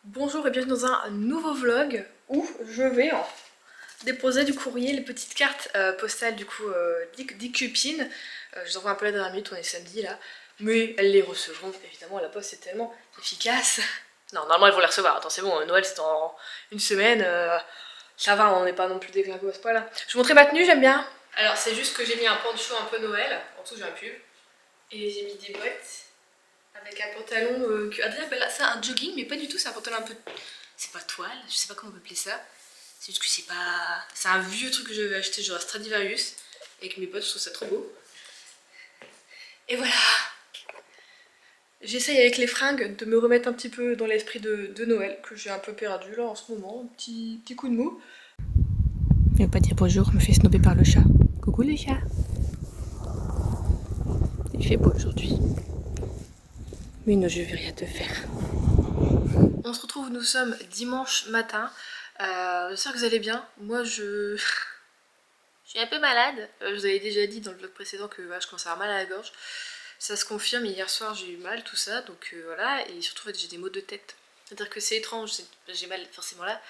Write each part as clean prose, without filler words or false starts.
Bonjour et bienvenue dans un nouveau vlog où je vais déposer du courrier, les petites cartes postales du coup d'Icupine. Je les envoie un peu la dernière minute, on est samedi là, mais elles les recevront évidemment, la poste est tellement efficace. Non, normalement elles vont les recevoir, attends c'est bon, Noël c'est dans une semaine, ça va, on n'est pas non plus déclaré à ce point là. Je vous montrer ma tenue, j'aime bien. Alors c'est juste que j'ai mis un poncho un peu Noël, en dessous j'ai un pull, et j'ai mis des bottes. Avec un pantalon que Adrien appelle ça un jogging, mais pas du tout, c'est un pantalon un peu. C'est pas toile, je sais pas comment on peut appeler ça. C'est juste que c'est pas. C'est un vieux truc que j'avais acheté, genre à Stradivarius. Avec mes potes, je trouve ça trop beau. Et voilà. J'essaye avec les fringues de me remettre un petit peu dans l'esprit de Noël, que j'ai un peu perdu là en ce moment. Un petit coup de mou. Il veut pas dire bonjour, me fait snobber par le chat. Coucou les chats. Il fait beau aujourd'hui. Mais non, je vais rien te faire. On se retrouve, nous sommes dimanche matin. J'espère que vous allez bien. Moi je suis un peu malade. Je vous avais déjà dit dans le vlog précédent que voilà, je commençais à avoir mal à la gorge. Ça se confirme, hier soir j'ai eu mal, tout ça, donc voilà. Et surtout en fait, j'ai des maux de tête. C'est-à-dire que c'est étrange, j'ai mal forcément là.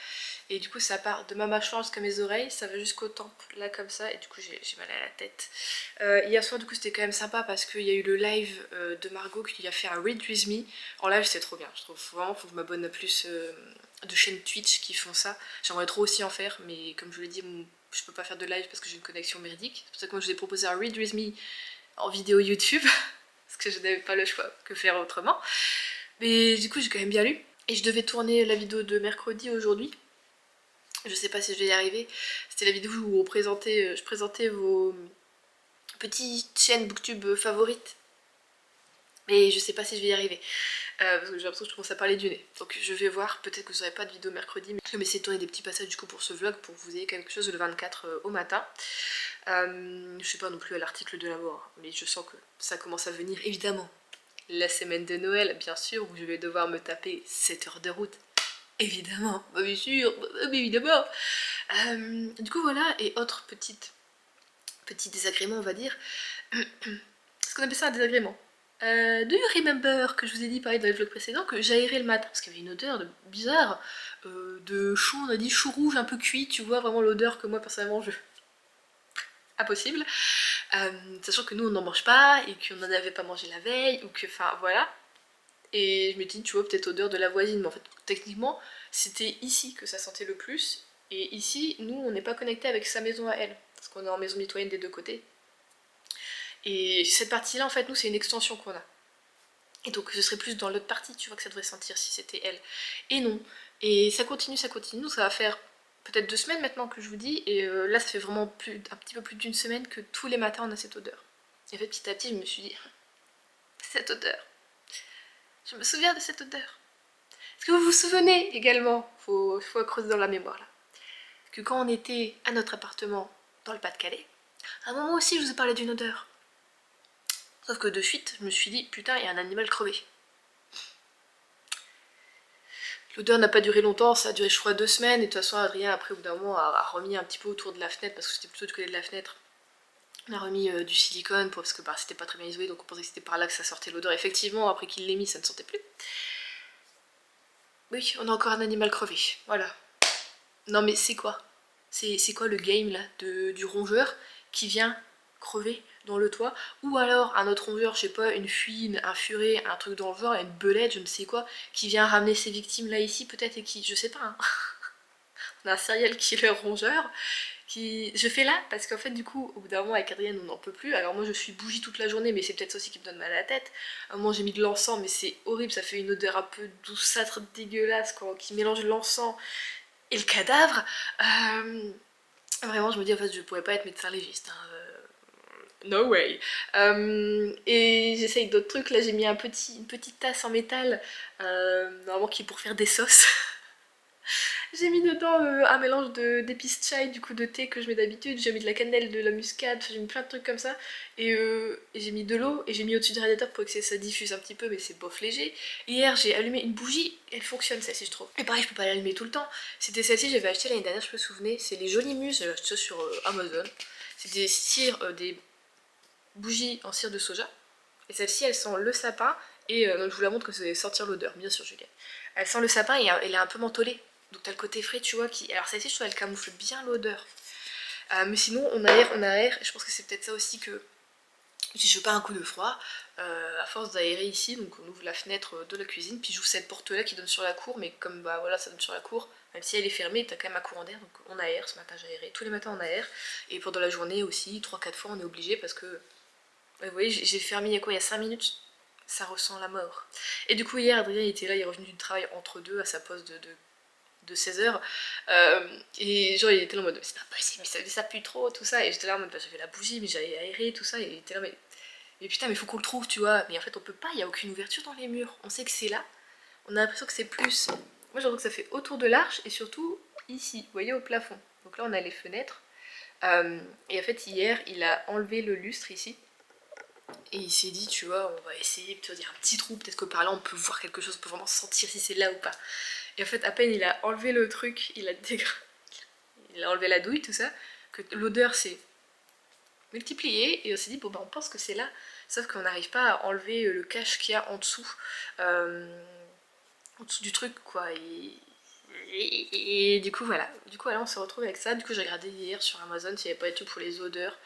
Et du coup ça part de ma mâchoire jusqu'à mes oreilles, ça va jusqu'aux tempes, là comme ça. Et du coup j'ai mal à la tête. Hier soir du coup c'était quand même sympa parce qu'il y a eu le live de Margot qui a fait un Read With Me. En live c'était trop bien, je trouve vraiment, faut que je m'abonne à plus de chaînes Twitch qui font ça. J'aimerais trop aussi en faire, mais comme je vous l'ai dit, je peux pas faire de live parce que j'ai une connexion merdique. C'est pour ça que moi je vous ai proposé un Read With Me en vidéo YouTube, parce que je n'avais pas le choix que faire autrement. Mais du coup j'ai quand même bien lu. Et je devais tourner la vidéo de mercredi aujourd'hui. Je sais pas si je vais y arriver. C'était la vidéo où je présentais vos petites chaînes booktube favorites. Mais je sais pas si je vais y arriver. Parce que j'ai l'impression que je commence à parler du nez. Donc je vais voir, peut-être que vous n'aurez pas de vidéo mercredi, mais je vais essayer de tourner des petits passages du coup pour ce vlog pour que vous ayez quelque chose le 24 au matin. Je sais pas non plus à l'article de la mort, mais je sens que ça commence à venir évidemment. La semaine de Noël, bien sûr, où je vais devoir me taper 7 heures de route. Évidemment, bah bien sûr, bah évidemment. Du coup voilà, et autre petit désagrément on va dire. Est-ce qu'on appelle ça un désagrément? Do you remember que je vous ai dit pareil dans les vlogs précédents que j'aérais le matin parce qu'il y avait une odeur bizarre de chou, on a dit chou rouge un peu cuit, tu vois vraiment l'odeur que moi personnellement je... Impossible. Sachant que nous on n'en mange pas et qu'on n'en avait pas mangé la veille ou que enfin voilà. Et je me dis tu vois peut-être odeur de la voisine, mais en fait techniquement c'était ici que ça sentait le plus. Et ici nous on n'est pas connecté avec sa maison à elle parce qu'on est en maison mitoyenne des deux côtés. Et cette partie-là, en fait, nous, c'est une extension qu'on a. Et donc, ce serait plus dans l'autre partie, tu vois, que ça devrait sentir si c'était elle. Et non. Et ça continue, ça continue. Ça va faire peut-être 2 semaines maintenant que je vous dis. Et là, ça fait vraiment un petit peu plus d'une semaine que tous les matins, on a cette odeur. Et en fait, petit à petit, je me suis dit, cette odeur. Je me souviens de cette odeur. Est-ce que vous vous souvenez également, faut creuser dans la mémoire là, que quand on était à notre appartement dans le Pas-de-Calais, à un moment aussi, je vous ai parlé d'une odeur. Sauf que de suite, je me suis dit, putain, il y a un animal crevé. L'odeur n'a pas duré longtemps, ça a duré je crois 2 semaines, et de toute façon Adrien après au bout d'un moment a remis un petit peu autour de la fenêtre, parce que c'était plutôt du côté de la fenêtre. On a remis du silicone parce que c'était pas très bien isolé, donc on pensait que c'était par là que ça sortait l'odeur. Effectivement, après qu'il l'ait mis, ça ne sentait plus. Oui, on a encore un animal crevé, voilà. Non mais c'est quoi? C'est quoi le game là du rongeur qui vient crever dans le toit? Ou alors un autre rongeur, je sais pas, une fuine, un furet, un truc dans le genre, une belette, je ne sais quoi, qui vient ramener ses victimes là ici peut-être et qui, je sais pas, hein. On a un serial killer rongeur qui... Je fais là parce qu'en fait du coup au bout d'un moment avec Adrienne on n'en peut plus. Alors moi je suis bougie toute la journée mais c'est peut-être ça aussi qui me donne mal à la tête. À un moment j'ai mis de l'encens mais c'est horrible, ça fait une odeur un peu douceâtre dégueulasse quoi, qui mélange l'encens et le cadavre. Vraiment je me dis en fait je pourrais pas être médecin légiste. Hein. No way. Et j'essaye d'autres trucs. Là j'ai mis une petite tasse en métal normalement qui est pour faire des sauces. J'ai mis dedans un mélange d'épices chai, du coup de thé que je mets d'habitude, j'ai mis de la cannelle, de la muscade, j'ai mis plein de trucs comme ça, et j'ai mis de l'eau, et j'ai mis au-dessus du radiateur pour que ça diffuse un petit peu, mais c'est bof léger. Hier j'ai allumé une bougie, elle fonctionne celle-ci je trouve. Et pareil je peux pas l'allumer tout le temps, c'était celle-ci j'avais acheté l'année dernière, je me souvenais, c'est les Jolies Muses, j'ai acheté ça sur Amazon. C'est des cires, des bougies en cire de soja, et celles-ci elles sont le sapin, et donc je vous la montre que c'est sortir l'odeur, bien sûr Juliette. Elle sent le sapin et elle est un peu mentholée. Donc t'as le côté frais, tu vois, qui... Alors celle-ci, je trouve, elle camoufle bien l'odeur. Mais sinon, on aère, et je pense que c'est peut-être ça aussi que j'ai chopé un coup de froid, à force d'aérer ici, donc on ouvre la fenêtre de la cuisine, puis j'ouvre cette porte-là qui donne sur la cour, mais comme bah voilà, ça donne sur la cour, même si elle est fermée, t'as quand même un courant d'air, donc on aère, ce matin j'ai aéré, tous les matins on aère, et pendant la journée aussi, 3-4 fois on est obligé parce que, vous voyez, j'ai fermé il y a quoi, il y a 5 minutes, ça ressent la mort. Et du coup hier, Adrien était là, il est revenu du travail entre deux à sa pause de 16h, et genre il était là en mode c'est pas possible, mais ça pue trop, tout ça, et j'étais là en mode bah, j'avais la bougie, mais j'avais aéré, tout ça, et il était là mais putain, mais faut qu'on le trouve, tu vois. Mais en fait, on peut pas, il y a aucune ouverture dans les murs. On sait que c'est là. On a l'impression que c'est plus. Moi, j'ai l'impression que ça fait autour de l'arche et surtout ici, vous voyez, au plafond. Donc là, on a les fenêtres. Et en fait, hier, il a enlevé le lustre ici. Et il s'est dit, tu vois, on va essayer, tu vois, il y a un petit trou, peut-être que par là, on peut voir quelque chose, on peut vraiment sentir si c'est là ou pas. Et en fait, à peine il a enlevé le truc, il a enlevé la douille, tout ça, que l'odeur s'est multipliée, et on s'est dit, bon, bah, on pense que c'est là. Sauf qu'on n'arrive pas à enlever le cache qu'il y a en dessous du truc, quoi. Et du coup, voilà. Du coup, là, on se retrouve avec ça. Du coup, j'ai regardé hier sur Amazon s'il n'y avait pas de tout pour les odeurs.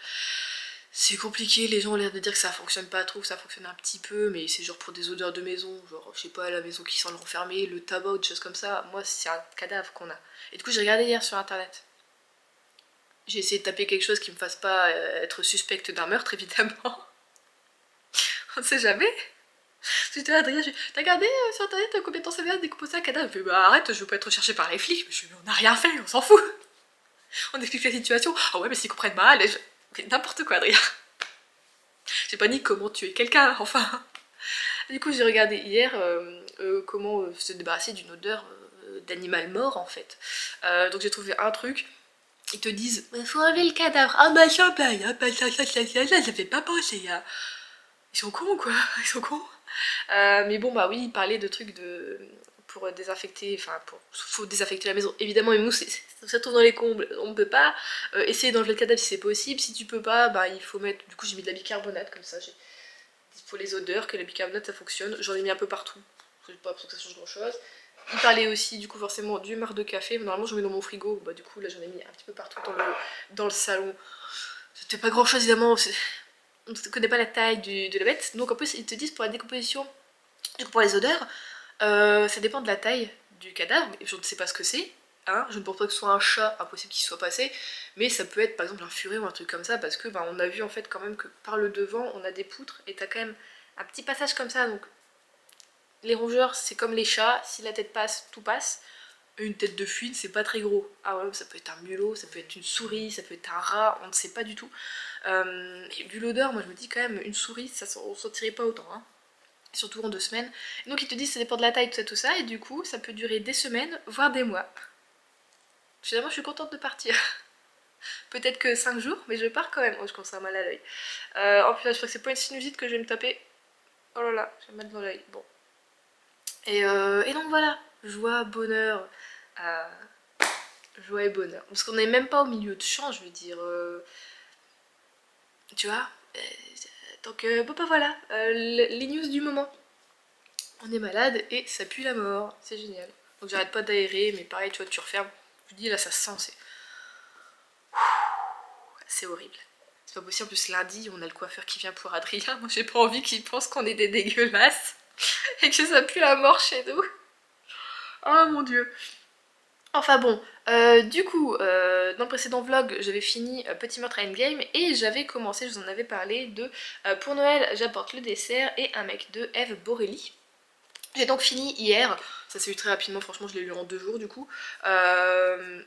C'est compliqué, les gens ont l'air de dire que ça fonctionne pas trop, que ça fonctionne un petit peu, mais c'est genre pour des odeurs de maison, genre, je sais pas, la maison qui sent le renfermé, le tabac ou des choses comme ça. Moi, c'est un cadavre qu'on a. Et du coup, j'ai regardé hier sur internet. J'ai essayé de taper quelque chose qui me fasse pas être suspecte d'un meurtre, évidemment. On sait jamais. J'étais là, Adrien, t'as regardé sur internet combien de temps ça vient de décomposer un cadavre? Il fait, bah arrête, je veux pas être recherché par les flics. Je lui dis, on a rien fait, on s'en fout. On explique la situation. Ah ouais, mais s'ils comprennent mal, mais n'importe quoi, Adrien. J'ai pas dit comment tuer quelqu'un, enfin. Du coup, j'ai regardé hier comment se débarrasser d'une odeur d'animal mort, en fait. Donc j'ai trouvé un truc. Ils te disent, il faut enlever le cadavre. Ah bah ça, ça fait pas penser. Hein. Ils sont cons, quoi. Ils sont cons. Mais bon, bah oui, il parlait de trucs pour désinfecter, enfin, faut désinfecter la maison. Évidemment, mais nous, ça se trouve dans les combles, on ne peut pas. Essayer d'enlever le cadavre si c'est possible. Si tu peux pas, bah il faut mettre. Du coup, j'ai mis de la bicarbonate comme ça. Pour les odeurs, que la bicarbonate ça fonctionne. J'en ai mis un peu partout. C'est pas pour que ça change grand chose. Il parlait aussi, du coup, forcément du marc de café. Normalement, je mets dans mon frigo. Bah, du coup, là, j'en ai mis un petit peu partout dans le salon. C'était pas grand chose, évidemment. On ne connaît pas la taille de la bête. Donc, en plus, ils te disent pour la décomposition. Du coup, pour les odeurs, ça dépend de la taille du cadavre, mais je ne sais pas ce que c'est. Hein, je ne pense pas que ce soit un chat, impossible qu'il soit passé, mais ça peut être par exemple un furet ou un truc comme ça, parce que on a vu en fait quand même que par le devant on a des poutres et t'as quand même un petit passage comme ça, donc les rongeurs c'est comme les chats, si la tête passe, tout passe. Une tête de fuite c'est pas très gros. Ah ouais, ça peut être un mulot, ça peut être une souris, ça peut être un rat, on ne sait pas du tout. Et vu l'odeur, moi je me dis quand même une souris, on s'en tirait pas autant. Hein. Surtout en 2 semaines. Donc ils te disent que ça dépend de la taille, tout ça, et du coup ça peut durer des semaines, voire des mois. Finalement je suis contente de partir. Peut-être que 5 jours, mais je pars quand même. Oh, je commence à avoir mal à l'œil. En plus là, je crois que c'est pas une sinusite que je vais me taper. Oh là là, j'ai mal dans l'œil. Bon. Et donc voilà, joie, bonheur. Joie et bonheur. Parce qu'on n'est même pas au milieu de champ, je veux dire. Tu vois. Donc bon bah voilà, les news du moment. On est malade et ça pue la mort, c'est génial. Donc j'arrête pas d'aérer, mais pareil, tu vois, tu refermes. Je dis là, ça sent, c'est horrible. C'est pas possible, en plus lundi, on a le coiffeur qui vient pour Adrien. Moi j'ai pas envie qu'il pense qu'on est des dégueulasses et que ça pue la mort chez nous. Oh mon dieu. Enfin bon, du coup, dans le précédent vlog, j'avais fini Petit meurtre à Endgame et j'avais commencé, je vous en avais parlé, de pour Noël, j'apporte le dessert et un mec de Eve Borelli. J'ai donc fini hier, ça s'est eu très rapidement, franchement je l'ai lu en 2 jours du coup.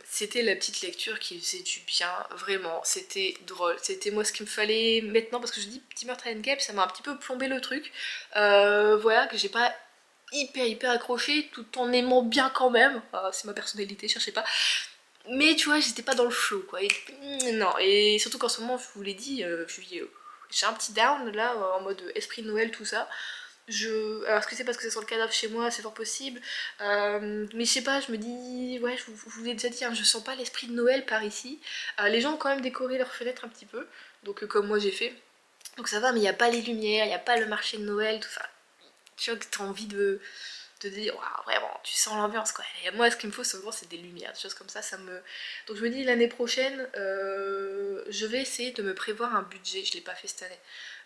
C'était la petite lecture qui faisait du bien, vraiment, c'était drôle, c'était moi ce qu'il me fallait maintenant parce que je dis Petit meurtre à Endgame, ça m'a un petit peu plombé le truc. Voilà, que j'ai pas hyper accroché tout en aimant bien quand même, c'est ma personnalité, cherchez pas. Mais tu vois, j'étais pas dans le flow quoi, non, et surtout qu'en ce moment, je vous l'ai dit, j'ai un petit down là, en mode esprit de Noël, tout ça. Alors est-ce que c'est parce que c'est sur le cadavre chez moi, c'est fort possible, mais je sais pas, je me dis, ouais, je vous l'ai déjà dit, hein, je sens pas l'esprit de Noël par ici. Les gens ont quand même décoré leurs fenêtres un petit peu, donc comme moi j'ai fait, donc ça va, mais il n'y a pas les lumières, il n'y a pas le marché de Noël, tout ça. Tu vois que t'as envie te dire waouh, vraiment tu sens l'ambiance quoi. Et moi ce qu'il me faut souvent c'est des lumières, des choses comme ça me... Donc je me dis l'année prochaine je vais essayer de me prévoir un budget, je l'ai pas fait cette année,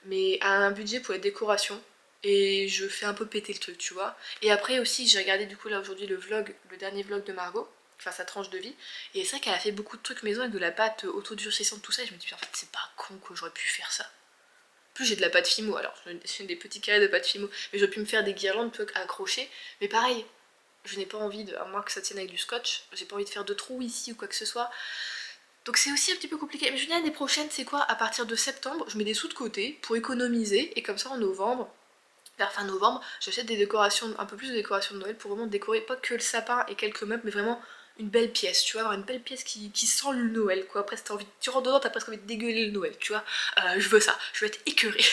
mais un budget pour les décorations et je fais un peu péter le truc tu vois. Et après aussi j'ai regardé du coup là aujourd'hui le vlog, le dernier vlog de Margot, enfin sa tranche de vie, et c'est vrai qu'elle a fait beaucoup de trucs maison avec de la pâte autodurcissante tout ça, et je me dis en fait c'est pas con que j'aurais pu faire ça. En plus j'ai de la pâte Fimo, alors j'ai des petits carrés de pâte Fimo, mais j'aurais pu me faire des guirlandes plutôt qu'accrocher, mais pareil, je n'ai pas envie, à moins que ça tienne avec du scotch, j'ai pas envie de faire de trous ici ou quoi que ce soit. Donc c'est aussi un petit peu compliqué. Mais je me dis l'année prochaine, c'est quoi? À partir de septembre, je mets des sous de côté pour économiser, et comme ça en novembre, vers fin novembre, j'achète des décorations, un peu plus de décorations de Noël pour vraiment décorer pas que le sapin et quelques meubles, mais vraiment une belle pièce, tu vois, avoir une belle pièce qui sent le Noël, quoi. Après, si t'as envie, tu rentres dedans, t'as presque envie de dégueuler le Noël, tu vois. Je veux ça, je veux être écœurée.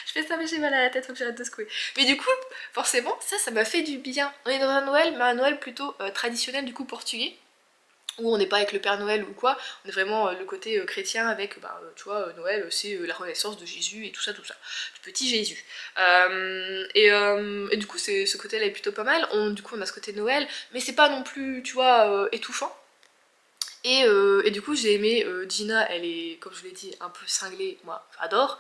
Je fais ça mais j'ai mal à la tête, faut que j'arrête de secouer. Mais du coup, forcément, ça m'a fait du bien. On est dans un Noël, mais un Noël plutôt traditionnel du coup portugais, où on n'est pas avec le Père Noël ou quoi, on est vraiment le côté chrétien avec, tu vois, Noël c'est la renaissance de Jésus et tout ça, du petit Jésus. Et du coup ce côté-là est plutôt pas mal, du coup on a ce côté Noël, mais c'est pas non plus, tu vois, étouffant. Et du coup j'ai aimé Gina, elle est, comme je vous l'ai dit, un peu cinglée, moi j'adore.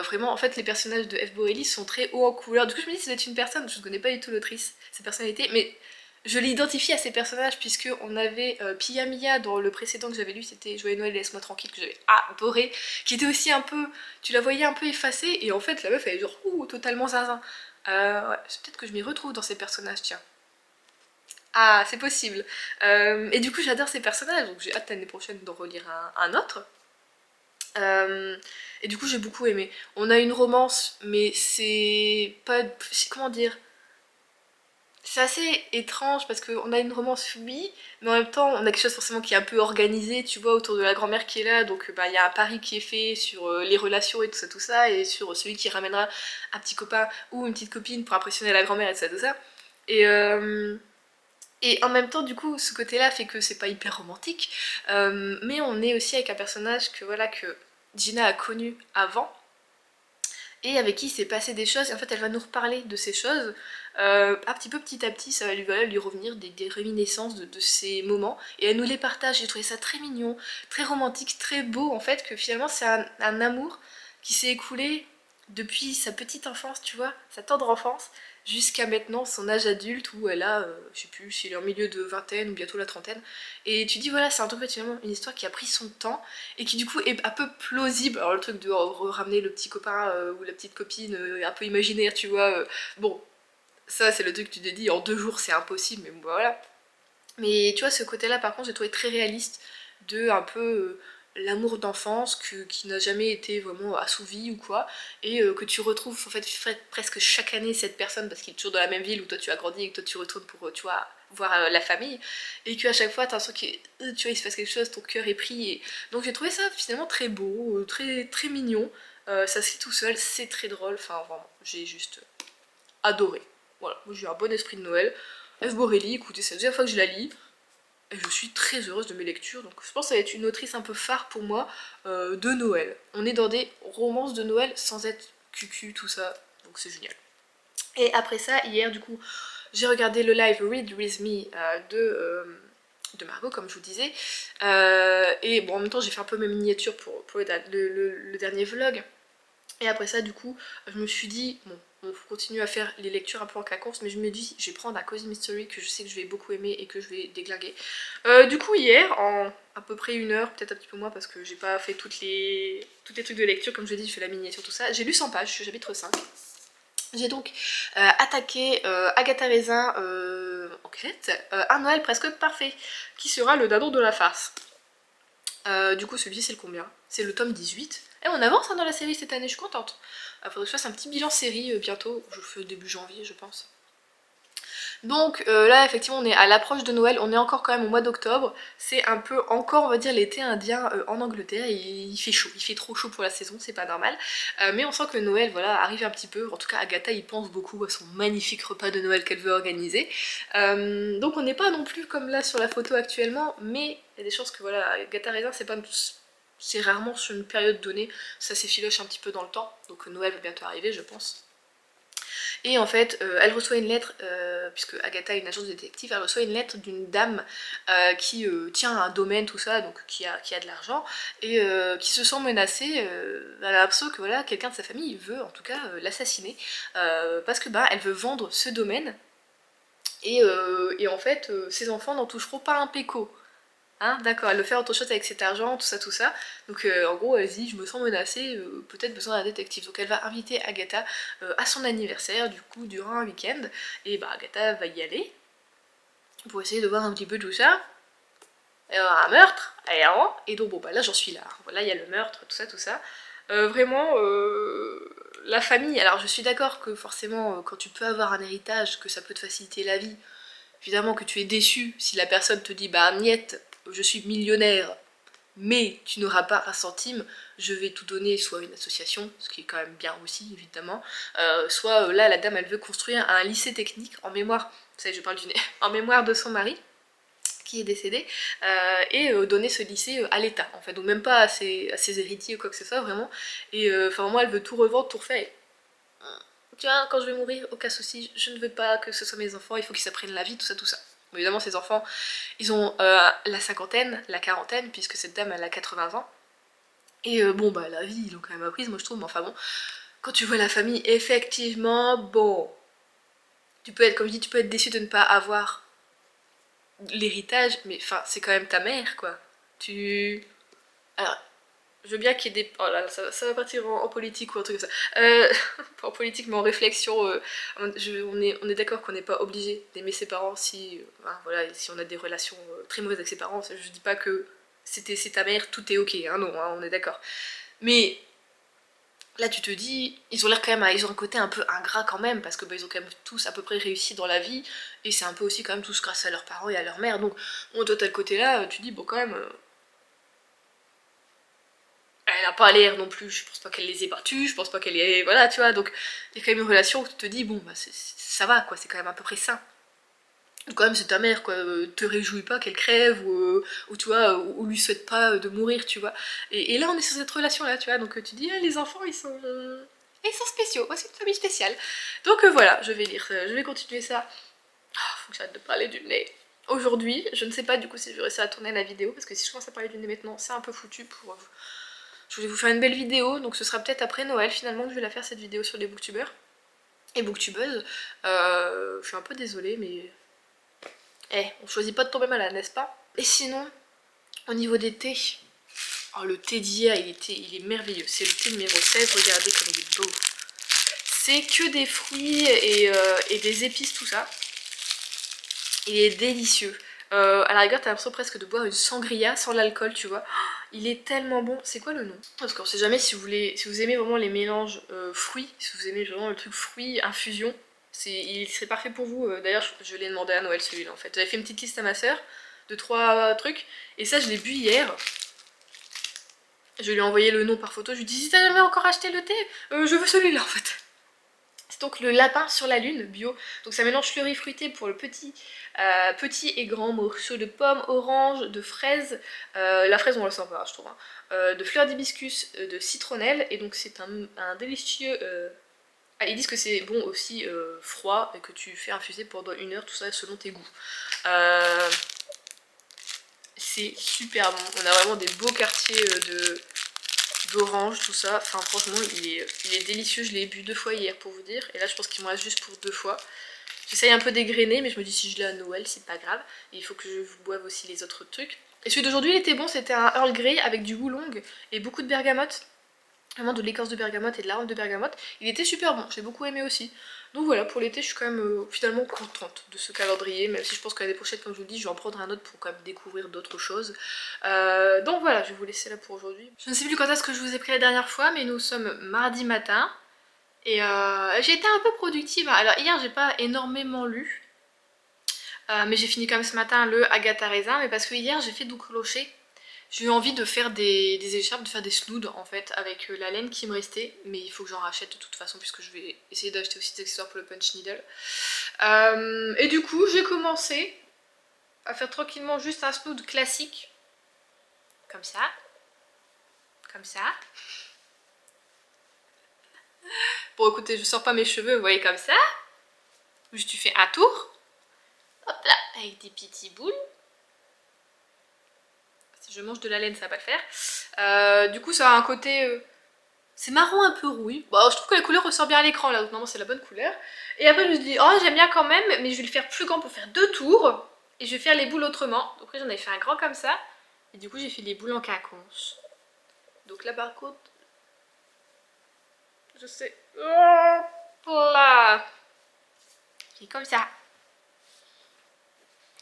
Vraiment en fait les personnages de F. Borelli sont très hauts en couleur, du coup je me dis c'est une personne, je ne connais pas du tout l'autrice, sa personnalité, mais je l'identifie à ces personnages puisque on avait Pia Mia dans le précédent que j'avais lu, c'était Joyeux Noël laisse-moi tranquille, que j'avais adoré, qui était aussi un peu, tu la voyais un peu effacée, et en fait la meuf elle est genre totalement zinzin. Ouais, c'est peut-être que je m'y retrouve dans ces personnages, tiens. Ah, c'est possible. Et du coup, j'adore ces personnages, donc j'ai hâte l'année prochaine d'en relire un autre. Euh, et du coup, j'ai beaucoup aimé. On a une romance, mais c'est pas... Comment dire? C'est assez étrange parce qu'on a une romance, oui, mais en même temps, on a quelque chose forcément qui est un peu organisé, tu vois, autour de la grand-mère qui est là, donc bah, il y a un pari qui est fait sur les relations et tout ça, et sur celui qui ramènera un petit copain ou une petite copine pour impressionner la grand-mère et tout ça. Et, euh, Et en même temps, du coup, ce côté-là fait que c'est pas hyper romantique, mais on est aussi avec un personnage que voilà que Gina a connu avant et avec qui il s'est passé des choses. Et en fait, elle va nous reparler de ces choses. Un petit peu petit à petit, ça va lui, voilà, lui revenir des réminiscences de ces moments. Et elle nous les partage. J'ai trouvé ça très mignon, très romantique, très beau en fait, que finalement c'est un amour qui s'est écoulé depuis sa petite enfance, tu vois, sa tendre enfance, jusqu'à maintenant son âge adulte où elle a, je sais plus s'il est en milieu de vingtaine ou bientôt la trentaine. Et tu dis voilà, c'est un peu finalement une histoire qui a pris son temps et qui du coup est un peu plausible. Alors le truc de ramener le petit copain ou la petite copine un peu imaginaire, tu vois, bon, ça c'est le truc que tu te dis en 2 jours c'est impossible, mais bon, voilà. Mais tu vois, ce côté-là par contre j'ai trouvé très réaliste de un peu l'amour d'enfance qui n'a jamais été vraiment assouvi ou quoi, et que tu retrouves en fait presque chaque année cette personne parce qu'il est toujours dans la même ville où toi tu as grandi et que toi tu retournes pour, tu vois, voir la famille, et qu'à chaque fois t'as l'impression que tu vois, il se passe quelque chose, ton cœur est pris, et... donc j'ai trouvé ça finalement très beau, très, très mignon, ça se lit tout seul, c'est très drôle, enfin vraiment, j'ai juste adoré. Voilà, moi j'ai eu un bon esprit de Noël. F. Borelli, écoutez, c'est la deuxième fois que je la lis. Et je suis très heureuse de mes lectures, donc je pense que ça va être une autrice un peu phare pour moi de Noël. On est dans des romances de Noël sans être cucu, tout ça, donc c'est génial. Et après ça, hier du coup, j'ai regardé le live Read With Me de Margot, comme je vous disais. Et bon, en même temps, j'ai fait un peu mes miniatures pour le dernier vlog. Et après ça, du coup, je me suis dit, bon, on continue à faire les lectures un peu en caconce, mais je me dis, je vais prendre un Cozy Mystery que je sais que je vais beaucoup aimer et que je vais déglinguer. Du coup, hier, en à peu près 1 heure, peut-être un petit peu moins parce que j'ai pas fait toutes les trucs de lecture, comme je l'ai dit, je fais la miniature, tout ça. J'ai lu 100 pages, j'habite 5. J'ai donc attaqué Agatha Raisin enquête, un Noël presque parfait, qui sera le dindon de la farce. Du coup, celui-ci, c'est le combien? C'est le tome 18. Et on avance hein, dans la série cette année, je suis contente. Faudrait que je fasse un petit bilan série bientôt, je le fais début janvier, je pense. Donc là, effectivement, on est à l'approche de Noël, on est encore quand même au mois d'octobre. C'est un peu encore, on va dire, l'été indien en Angleterre. Il fait chaud, il fait trop chaud pour la saison, c'est pas normal. Mais on sent que Noël, voilà, arrive un petit peu. En tout cas, Agatha, il pense beaucoup à son magnifique repas de Noël qu'elle veut organiser. Donc on n'est pas non plus comme là sur la photo actuellement, mais il y a des chances que, voilà, Agatha Raisin, c'est pas... C'est rarement sur une période donnée, ça s'effiloche un petit peu dans le temps, donc Noël va bientôt arriver je pense. Et en fait elle reçoit une lettre, puisque Agatha est une agence de détective, elle reçoit une lettre d'une dame qui tient un domaine, tout ça, donc qui a de l'argent, et qui se sent menacée. Elle a l'impression que voilà, quelqu'un de sa famille veut en tout cas l'assassiner, parce que bah, elle veut vendre ce domaine, et en fait ses enfants n'en toucheront pas un péco. Hein, d'accord, elle veut faire autre chose avec cet argent, tout ça, tout ça. Donc en gros, elle se dit, je me sens menacée, peut-être besoin d'un détective. Donc elle va inviter Agatha à son anniversaire, du coup, durant un week-end. Et bah Agatha va y aller pour essayer de voir un petit peu tout ça. Et un meurtre, et donc bon bah là j'en suis là. Voilà, il y a le meurtre, tout ça, tout ça. Vraiment, la famille, alors je suis d'accord que forcément, quand tu peux avoir un héritage, que ça peut te faciliter la vie, évidemment que tu es déçu si la personne te dit bah niette, je suis millionnaire, mais tu n'auras pas un centime, je vais tout donner soit à une association, ce qui est quand même bien aussi évidemment, soit là la dame elle veut construire un lycée technique en mémoire, vous savez je parle du nez, en mémoire de son mari qui est décédé, et donner ce lycée à l'État en fait, donc même pas à ses héritiers ou quoi que ce soit vraiment, et enfin moi elle veut tout revendre, tout refaire, et tu vois, quand je vais mourir, aucun souci, je ne veux pas que ce soit mes enfants, il faut qu'ils apprennent la vie, tout ça, tout ça. Bon, évidemment, ces enfants, ils ont la cinquantaine, la quarantaine, puisque cette dame, elle a 80 ans. Et bon, bah, la vie, ils l'ont quand même apprise, moi je trouve, mais enfin bon, quand tu vois la famille, effectivement, bon, tu peux être, comme je dis, tu peux être déçu de ne pas avoir l'héritage, mais enfin, c'est quand même ta mère, quoi. Alors, je veux bien qu'il y ait des... Oh là, ça va partir en politique ou un truc comme ça. Pas en politique, mais en réflexion. On est d'accord qu'on n'est pas obligé d'aimer ses parents si, hein, voilà, si on a des relations très mauvaises avec ses parents. Je dis pas que c'est ta mère, tout est ok, hein, non, hein, on est d'accord. Mais là, tu te dis, ils ont l'air quand même, ils ont un côté un peu ingrat quand même, parce que bah, ils ont quand même tous à peu près réussi dans la vie, et c'est un peu aussi quand même tous grâce à leurs parents et à leur mère. Donc, bon, toi, t'as le côté là, tu dis, bon, quand même... elle a pas l'air non plus, je pense pas qu'elle les ait battus, je pense pas qu'elle est... Voilà, tu vois, donc il y a quand même une relation où tu te dis, bon, bah ça va, quoi, c'est quand même à peu près sain. Quand même, c'est ta mère, quoi, te réjouis pas qu'elle crève, ou tu vois, ou lui souhaite pas de mourir, tu vois. Et là, on est sur cette relation-là, tu vois, donc tu dis, ah, les enfants, ils sont... Ils sont spéciaux, c'est une famille spéciale. Donc voilà, je vais lire, je vais continuer ça. Oh, faut que j'arrête de parler du nez. Aujourd'hui, je ne sais pas du coup si je vais réussir à tourner la vidéo, parce que si je commence à parler du nez maintenant, c'est un peu foutu pour... Je voulais vous faire une belle vidéo, donc ce sera peut-être après Noël finalement que je vais la faire, cette vidéo sur les booktubeurs et booktubeuses. Je suis un peu désolée, mais... on choisit pas de tomber malade, n'est-ce pas? Et sinon, au niveau des thés, oh, le thé d'hier, il est merveilleux. C'est le thé numéro 16, regardez comme il est beau. C'est que des fruits et des épices, tout ça. Il est délicieux. À la rigueur, t'as l'impression presque de boire une sangria sans l'alcool, tu vois. Il est tellement bon. C'est quoi le nom? Parce qu'on sait jamais si vous aimez vraiment les mélanges fruits, si vous aimez vraiment le truc fruits, infusion. Il serait parfait pour vous. D'ailleurs, je l'ai demandé à Noël celui-là en fait. J'avais fait une petite liste à ma soeur de 3 trucs. Et ça, je l'ai bu hier. Je lui ai envoyé le nom par photo. Je lui ai dit, si t'as jamais encore acheté le thé, je veux celui-là en fait. C'est donc le lapin sur la lune, bio. Donc ça mélange fleuris fruité pour le petit et grand morceau de pomme, orange, de fraise. La fraise on la sent pas je trouve. Hein. De fleurs d'hibiscus, de citronnelle. Et donc c'est un délicieux... Ah, ils disent que c'est bon aussi froid et que tu fais infuser pendant 1 heure, tout ça selon tes goûts. C'est super bon. On a vraiment des beaux quartiers d'orange, tout ça. Enfin, franchement, il est délicieux. Je l'ai bu 2 fois hier, pour vous dire. Et là, je pense qu'il me reste juste pour 2 fois. J'essaye un peu dégrainer, mais je me dis si je l'ai à Noël, c'est pas grave. Et il faut que je vous boive aussi les autres trucs. Et celui d'aujourd'hui, il était bon. C'était un Earl Grey avec du oolong et beaucoup de bergamote. Vraiment de l'écorce de bergamote et de l'arôme de bergamote. Il était super bon. J'ai beaucoup aimé aussi. Donc voilà, pour l'été, je suis quand même finalement contente de ce calendrier, même si je pense qu'à l'année prochaine, comme je vous le dis, je vais en prendre un autre pour quand même découvrir d'autres choses. Donc voilà, je vais vous laisser là pour aujourd'hui. Je ne sais plus quand est-ce que je vous ai pris la dernière fois, mais nous sommes mardi matin. Et j'ai été un peu productive. Alors hier, j'ai pas énormément lu. Mais j'ai fini quand même ce matin le Agatha Raisin, mais parce que hier, j'ai fait du crochet. J'ai eu envie de faire des écharpes, de faire des snoods en fait avec la laine qui me restait, mais il faut que j'en rachète de toute façon puisque je vais essayer d'acheter aussi des accessoires pour le punch needle. Et du coup j'ai commencé à faire tranquillement juste un snood classique, comme ça, Bon écoutez, je sors pas mes cheveux, vous voyez comme ça. Juste tu fais un tour. Hop là, avec des petites boules. Si je mange de la laine, ça va pas le faire. Du coup, ça a un côté... c'est marron un peu rouille. Bon, je trouve que la couleur ressort bien à l'écran là, donc normalement c'est la bonne couleur. Et après je me suis dit, oh j'aime bien quand même, mais je vais le faire plus grand pour faire 2 tours. Et je vais faire les boules autrement. Donc après j'en ai fait un grand comme ça. Et du coup j'ai fait les boules en quinconce. Donc là par contre, je sais... Oh là, c'est comme ça.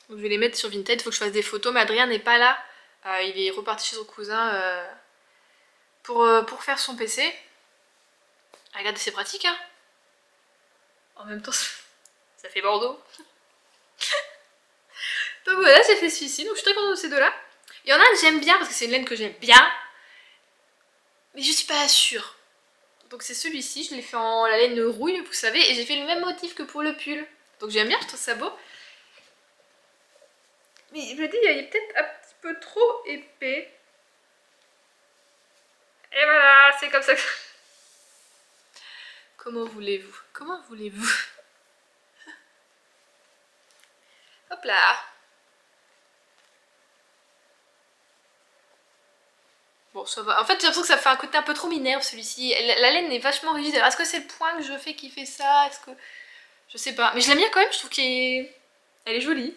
Donc je vais les mettre sur Vinted, il faut que je fasse des photos, mais Adrien n'est pas là. Il est reparti chez son cousin pour faire son PC. Ah, regardez, c'est pratique hein. En même temps, ça fait Bordeaux. Donc voilà, j'ai fait celui-ci, donc je suis très contente de ces deux-là. Il y en a un que j'aime bien, parce que c'est une laine que j'aime bien, mais je suis pas sûre. Donc c'est celui-ci, je l'ai fait en la laine rouille, vous savez, et j'ai fait le même motif que pour le pull. Donc j'aime bien, je trouve ça beau. Mais je me dis, il est peut-être un petit peu trop épais. Et voilà, c'est comme ça que... Comment voulez-vous? Comment voulez-vous? Hop là. Bon, ça va. En fait, j'ai l'impression que ça fait un côté un peu trop minerve celui-ci. La laine est vachement rigide. Alors, est-ce que c'est le point que je fais qui fait ça? Est-ce que... Je sais pas. Mais je l'aime bien quand même, je trouve qu'elle est jolie.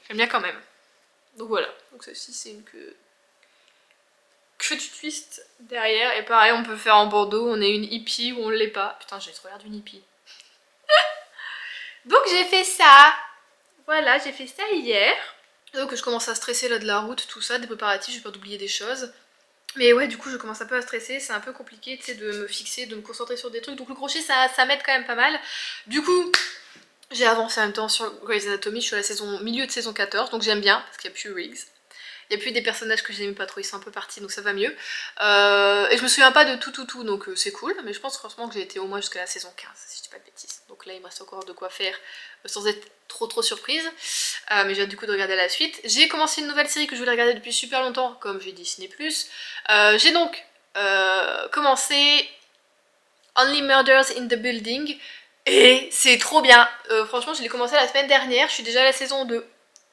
J'aime bien quand même. Donc voilà. Donc celle-ci, c'est une queue du twist derrière. Et pareil, on peut faire en bandeau. On est une hippie ou on l'est pas. Putain, j'ai trop l'air d'une hippie. Donc j'ai fait ça. Voilà, j'ai fait ça hier. Donc je commence à stresser là de la route, tout ça, des préparatifs, j'ai peur d'oublier des choses. Mais ouais, du coup je commence un peu à stresser, c'est un peu compliqué tu sais, de me fixer, de me concentrer sur des trucs. Donc le crochet ça m'aide quand même pas mal. Du coup j'ai avancé en même temps sur Grey's Anatomy, je suis à la milieu de saison 14, donc j'aime bien parce qu'il n'y a plus Riggs. Il n'y a plus des personnages que j'aimais pas trop, ils sont un peu partis donc ça va mieux. Et je me souviens pas de tout donc c'est cool. Mais je pense franchement que j'ai été au moins jusqu'à la saison 15 si je dis pas de bêtises. Donc là il me reste encore de quoi faire sans être trop surprise. Mais j'ai hâte du coup de regarder la suite. J'ai commencé une nouvelle série que je voulais regarder depuis super longtemps, comme j'ai Disney+. J'ai donc commencé Only Murders in the Building. Et c'est trop bien. Franchement je l'ai commencé la semaine dernière, je suis déjà à la saison 2.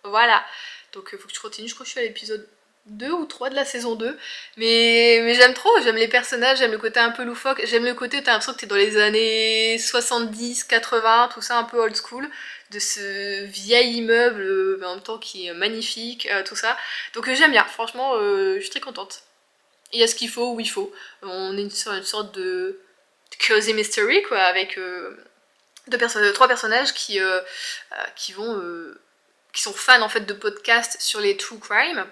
Voilà. Donc il faut que je continue, je crois que je suis à l'épisode 2 ou 3 de la saison 2. Mais j'aime trop, j'aime les personnages, j'aime le côté un peu loufoque, j'aime le côté où t'as l'impression que t'es dans les années 70, 80, tout ça un peu old school, de ce vieil immeuble, mais en même temps qui est magnifique, tout ça. Donc j'aime bien, franchement, je suis très contente. Il y a ce qu'il faut où il faut. On est sur une sorte de cozy mystery, quoi, avec trois personnages qui sont fans en fait de podcasts sur les true crime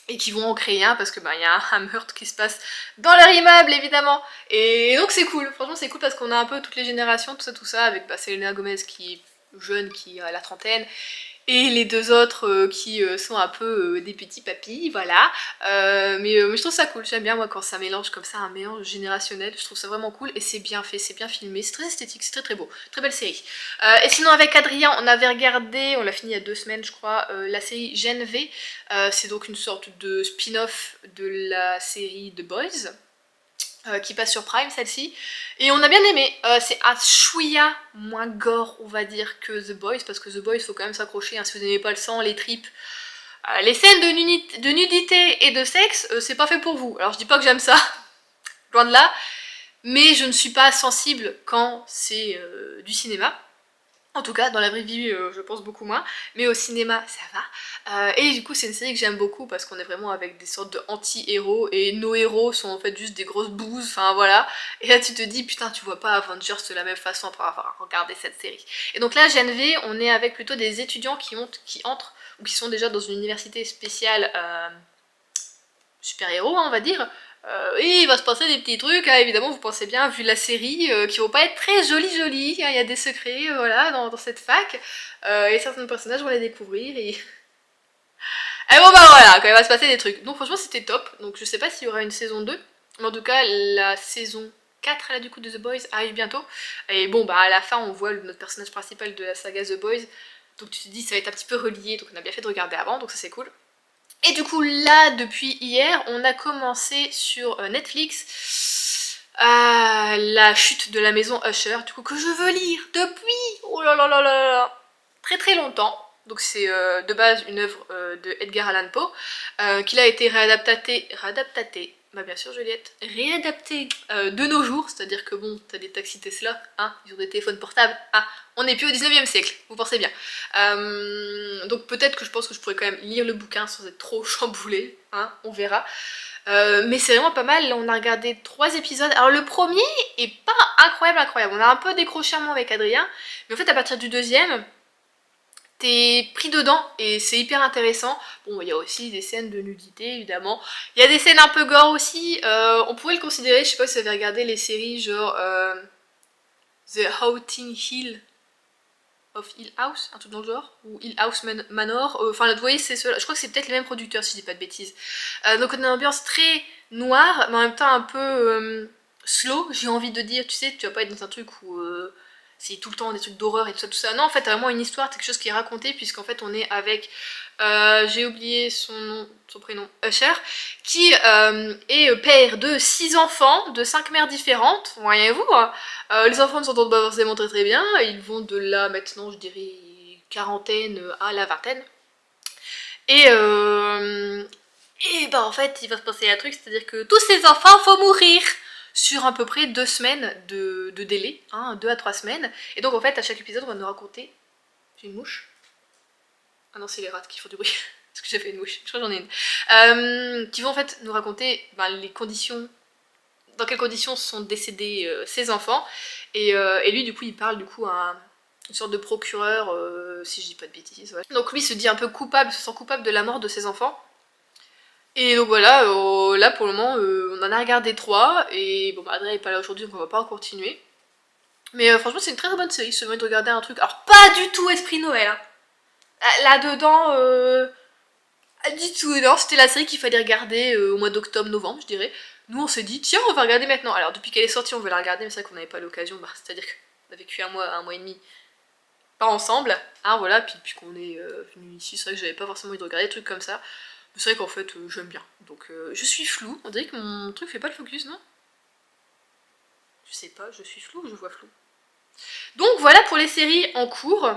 et qui vont en créer un parce que y a un meurtre qui se passe dans leur immeuble évidemment. Et donc c'est cool, franchement c'est cool parce qu'on a un peu toutes les générations, tout ça avec Selena Gomez qui est jeune, qui a la trentaine, et les deux autres qui sont un peu des petits papis, voilà. Mais je trouve ça cool, j'aime bien moi quand ça mélange comme ça, un mélange générationnel, je trouve ça vraiment cool et c'est bien fait, c'est bien filmé, c'est très esthétique, c'est très beau, très belle série. Et sinon avec Adrien, on avait regardé, on l'a fini il y a 2 semaines je crois, la série Gen V, c'est donc une sorte de spin-off de la série The Boys. Qui passe sur Prime celle-ci, et on a bien aimé. C'est un chouïa moins gore on va dire que The Boys, parce que The Boys faut quand même s'accrocher, hein, si vous n'aimez pas le sang, les tripes, les scènes de nudité et de sexe, c'est pas fait pour vous. Alors je dis pas que j'aime ça, loin de là, mais je ne suis pas sensible quand c'est du cinéma. En tout cas, dans la vraie vie, je pense beaucoup moins, mais au cinéma, ça va. Et du coup, c'est une série que j'aime beaucoup parce qu'on est vraiment avec des sortes de anti-héros, et nos héros sont en fait juste des grosses bouses, enfin voilà. Et là, tu te dis, putain, tu vois pas Avengers de la même façon après avoir regardé cette série. Et donc là, Gen V, on est avec plutôt des étudiants qui entrent, ou qui sont déjà dans une université spéciale super-héros, hein, on va dire. Et il va se passer des petits trucs, hein, évidemment vous pensez bien vu la série, qui vont pas être très jolis, hein, il y a des secrets voilà, dans cette fac, et certains personnages vont les découvrir et... et bon bah voilà, quand il va se passer des trucs. Donc franchement c'était top, donc je sais pas s'il y aura une saison 2, mais en tout cas la saison 4 là du coup de The Boys arrive bientôt, et bon bah à la fin on voit notre personnage principal de la saga The Boys, donc tu te dis ça va être un petit peu relié, donc on a bien fait de regarder avant, donc ça c'est cool. Et du coup là depuis hier on a commencé sur Netflix la chute de la maison Usher, du coup que je veux lire depuis oh là là là là là, très très longtemps. Donc c'est de base une œuvre de Edgar Allan Poe qui a été réadaptée, bah bien sûr Juliette, réadaptée de nos jours, c'est-à-dire que bon, t'as des taxis Tesla, hein, ils ont des téléphones portables, ah, on n'est plus au 19e siècle, vous pensez bien. Donc peut-être que je pense que je pourrais quand même lire le bouquin sans être trop chamboulée, hein, on verra. Mais c'est vraiment pas mal, là on a regardé 3 épisodes. Alors le premier est pas incroyable, on a un peu décroché un moment avec Adrien, mais en fait à partir du deuxième, t'es pris dedans et c'est hyper intéressant. Bon, il y a aussi des scènes de nudité évidemment. Il y a des scènes un peu gore aussi. On pourrait le considérer, je sais pas si vous avez regardé les séries genre The Haunting Hill of Hill House, un truc dans le genre, ou Hill House Manor. Enfin, vous voyez, c'est ceux-là. Je crois que c'est peut-être les mêmes producteurs si je dis pas de bêtises. Donc on a une ambiance très noire, mais en même temps un peu slow, j'ai envie de dire. Tu sais, tu vas pas être dans un truc où c'est tout le temps des trucs d'horreur et tout ça. Non, en fait, t'as vraiment une histoire, quelque chose qui est raconté, puisqu'en fait, on est avec, j'ai oublié son prénom, Usher, qui est père de 6 enfants, de 5 mères différentes, voyez-vous. Les enfants ne s'entendent pas forcément très très bien, ils vont de là, maintenant, je dirais, quarantaine à la vingtaine. Et, bah en fait, il va se passer un truc, c'est-à-dire que tous ces enfants vont mourir sur à peu près 2 semaines de délai, hein, 2 à 3 semaines. Et donc en fait, à chaque épisode, on va nous raconter... J'ai une mouche? Ah non, c'est les rats qui font du bruit. Parce que j'ai fait une mouche, je crois que j'en ai une. Qui vont en fait nous raconter les conditions... Dans quelles conditions sont décédés ces enfants. Et lui, du coup, il parle du coup à une sorte de procureur, si je dis pas de bêtises. Ouais. Donc lui se dit un peu coupable, se sent coupable de la mort de ses enfants. Et donc voilà, là pour le moment on en a regardé 3 et bon bah Adrien est pas là aujourd'hui donc on va pas en continuer. Mais franchement c'est une très bonne série, si vous voulez de regarder un truc, alors pas du tout Esprit Noël hein. Là-dedans, du tout, non, c'était la série qu'il fallait regarder au mois d'octobre-novembre je dirais. Nous on s'est dit tiens on va regarder maintenant, alors depuis qu'elle est sortie on veut la regarder mais c'est vrai qu'on n'avait pas l'occasion, bah, c'est-à-dire qu'on a vécu un mois et demi pas ensemble, hein voilà, puis qu'on est venu ici, c'est vrai que j'avais pas forcément envie de regarder des trucs comme ça. C'est vrai qu'en fait j'aime bien, donc je suis floue, on dirait que mon truc fait pas le focus, non? Je sais pas, je suis floue ou je vois flou? Donc voilà pour les séries en cours.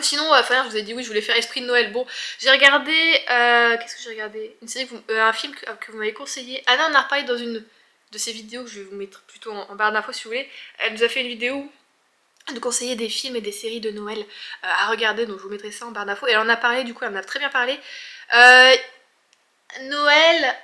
Sinon, enfin, je vous ai dit oui, je voulais faire Esprit de Noël. Bon, j'ai regardé... qu'est-ce que j'ai regardé? Une série, un film que vous m'avez conseillé. Anna en a reparlé dans une de ses vidéos que je vais vous mettre plutôt en barre d'infos si vous voulez. Elle nous a fait une vidéo de conseiller des films et des séries de Noël à regarder, donc je vous mettrai ça en barre d'infos. Et elle en a parlé, du coup, elle en a très bien parlé. Noël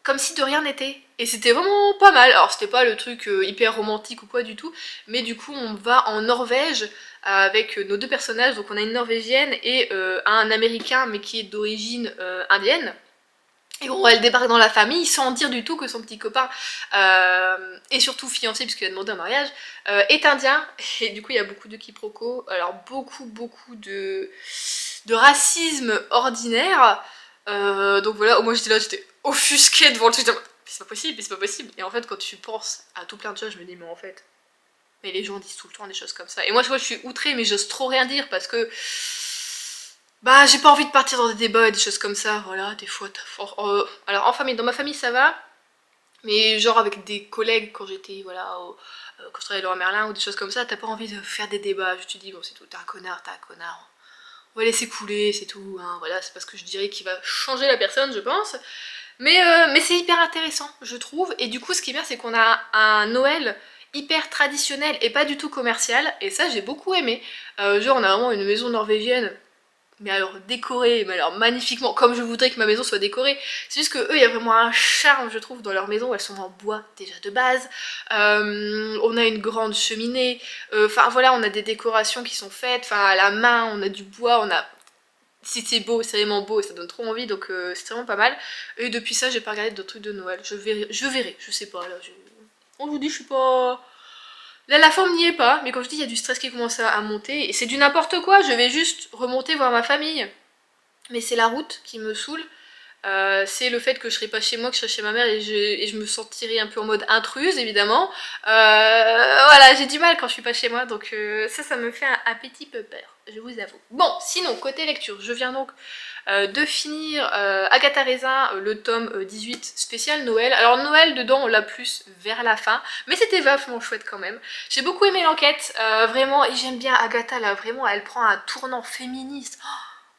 comme si de rien n'était. Et c'était vraiment pas mal. Alors c'était pas le truc hyper romantique ou quoi du tout, mais du coup on va en Norvège avec nos 2 personnages. Donc on a une Norvégienne et un Américain mais qui est d'origine indienne. Et bon, elle débarque dans la famille sans dire du tout que son petit copain, et surtout fiancé puisqu'il a demandé un mariage, est indien. Et du coup il y a beaucoup de quiproquos, alors beaucoup de racisme ordinaire. Donc voilà, moi j'étais là, j'étais offusquée devant le truc, c'est pas possible, c'est pas possible. Et en fait quand tu penses à tout plein de choses, je me dis mais en fait, mais les gens disent tout le temps des choses comme ça. Et moi je suis outrée mais j'ose trop rien dire parce que bah j'ai pas envie de partir dans des débats et des choses comme ça, voilà, des fois alors en famille, dans ma famille ça va, mais genre avec des collègues quand j'étais, voilà, quand je travaillais dans Merlin ou des choses comme ça, t'as pas envie de faire des débats, je te dis bon c'est tout, t'es un connard, on va laisser couler, c'est tout, hein, voilà, c'est pas ce que je dirais qui va changer la personne je pense. Mais c'est hyper intéressant, je trouve, et du coup ce qui est bien c'est qu'on a un Noël hyper traditionnel et pas du tout commercial, et ça j'ai beaucoup aimé. Genre on a vraiment une maison norvégienne, mais alors décorée, mais alors magnifiquement, comme je voudrais que ma maison soit décorée. C'est juste que eux, il y a vraiment un charme, je trouve, dans leur maison. Elles sont en bois déjà de base. On a une grande cheminée. Enfin voilà, on a des décorations qui sont faites. Enfin à la main, on a du bois, on a... C'est beau, c'est vraiment beau et ça donne trop envie, donc c'est vraiment pas mal. Et depuis ça, j'ai pas regardé d'autres trucs de Noël. Je verrai, je sais pas, là. On vous dit, je suis pas... Là, la forme n'y est pas, mais comme je dis, il y a du stress qui commence à monter. Et c'est du n'importe quoi, je vais juste remonter voir ma famille. Mais c'est la route qui me saoule. c'est le fait que je serai pas chez moi, que je serai chez ma mère et je me sentirai un peu en mode intruse évidemment. Voilà, j'ai du mal quand je suis pas chez moi, donc ça me fait un petit peu peur, je vous avoue. Bon, sinon, côté lecture, je viens donc de finir Agatha Raisin, le tome 18 spécial Noël. Alors Noël dedans on l'a plus vers la fin, mais c'était vachement chouette quand même. J'ai beaucoup aimé l'enquête, vraiment, et j'aime bien Agatha là, vraiment elle prend un tournant féministe.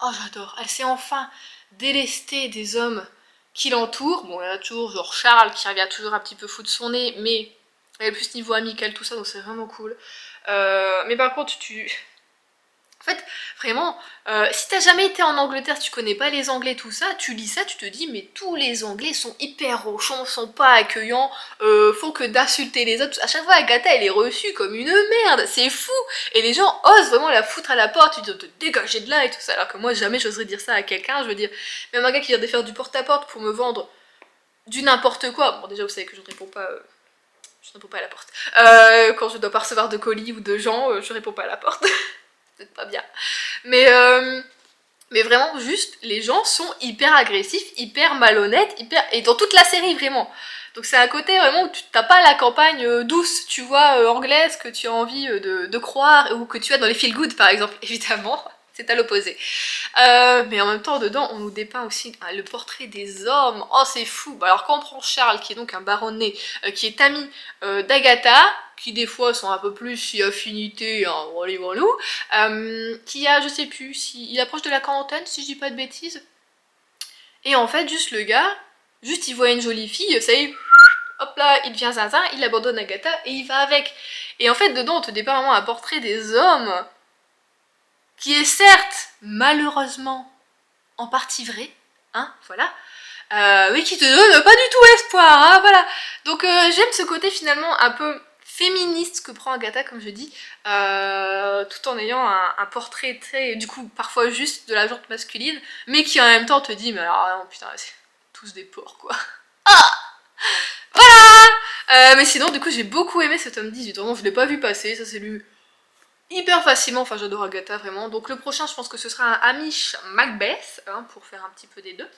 Oh j'adore, elle s'est enfin délestée des hommes qui l'entourent. Bon, il y a toujours genre Charles qui revient toujours un petit peu fou de son nez, mais elle est plus niveau amical tout ça, donc c'est vraiment cool. Mais par contre en fait, vraiment, si t'as jamais été en Angleterre, tu connais pas les Anglais, tout ça, tu lis ça, tu te dis, mais tous les Anglais sont hyper rochons, sont pas accueillants, font que d'insulter les autres. À chaque fois, Agatha, elle est reçue comme une merde, c'est fou. Et les gens osent vraiment la foutre à la porte, tu dis, te dégager de là et tout ça. Alors que moi, jamais j'oserais dire ça à quelqu'un. Je veux dire, même un gars qui vient de faire du porte-à-porte pour me vendre du n'importe quoi. Bon, déjà, vous savez que je ne réponds pas. Je ne réponds pas à la porte. Quand je dois pas recevoir de colis ou de gens, je réponds pas à la porte. Peut-être pas bien. Mais vraiment, juste, les gens sont hyper agressifs, hyper malhonnêtes, et dans toute la série, vraiment. Donc c'est un côté vraiment où tu n'as pas la campagne douce, tu vois, anglaise, que tu as envie de croire, ou que tu as dans les feel good, par exemple, évidemment. C'est à l'opposé. Mais en même temps, dedans, on nous dépeint aussi le portrait des hommes. Oh, c'est fou. Bah, alors, quand on prend Charles, qui est donc un baronnet, qui est ami d'Agatha, qui des fois sont un peu plus si affinité, hein, qui a, je sais plus, si il approche de la quarantaine, si je dis pas de bêtises. Et en fait, juste le gars, juste il voit une jolie fille, ça y est, hop là, il devient zinzin, il abandonne Agatha et il va avec. Et en fait, dedans, on te dépeint vraiment un portrait des hommes qui est certes, malheureusement, en partie vrai, hein, voilà, mais qui te donne pas du tout espoir, hein, voilà. Donc j'aime ce côté finalement un peu féministe que prend Agatha, comme je dis, tout en ayant un portrait très, du coup, parfois juste de la jante masculine, mais qui en même temps te dit, mais alors non, putain, c'est tous des porcs, quoi. Ah voilà. Mais sinon, du coup, j'ai beaucoup aimé ce tome 18, vraiment, je l'ai pas vu passer, ça s'est lu hyper facilement, enfin j'adore Agatha vraiment. Donc le prochain je pense que ce sera un Hamish Macbeth, hein, pour faire un petit peu des deux.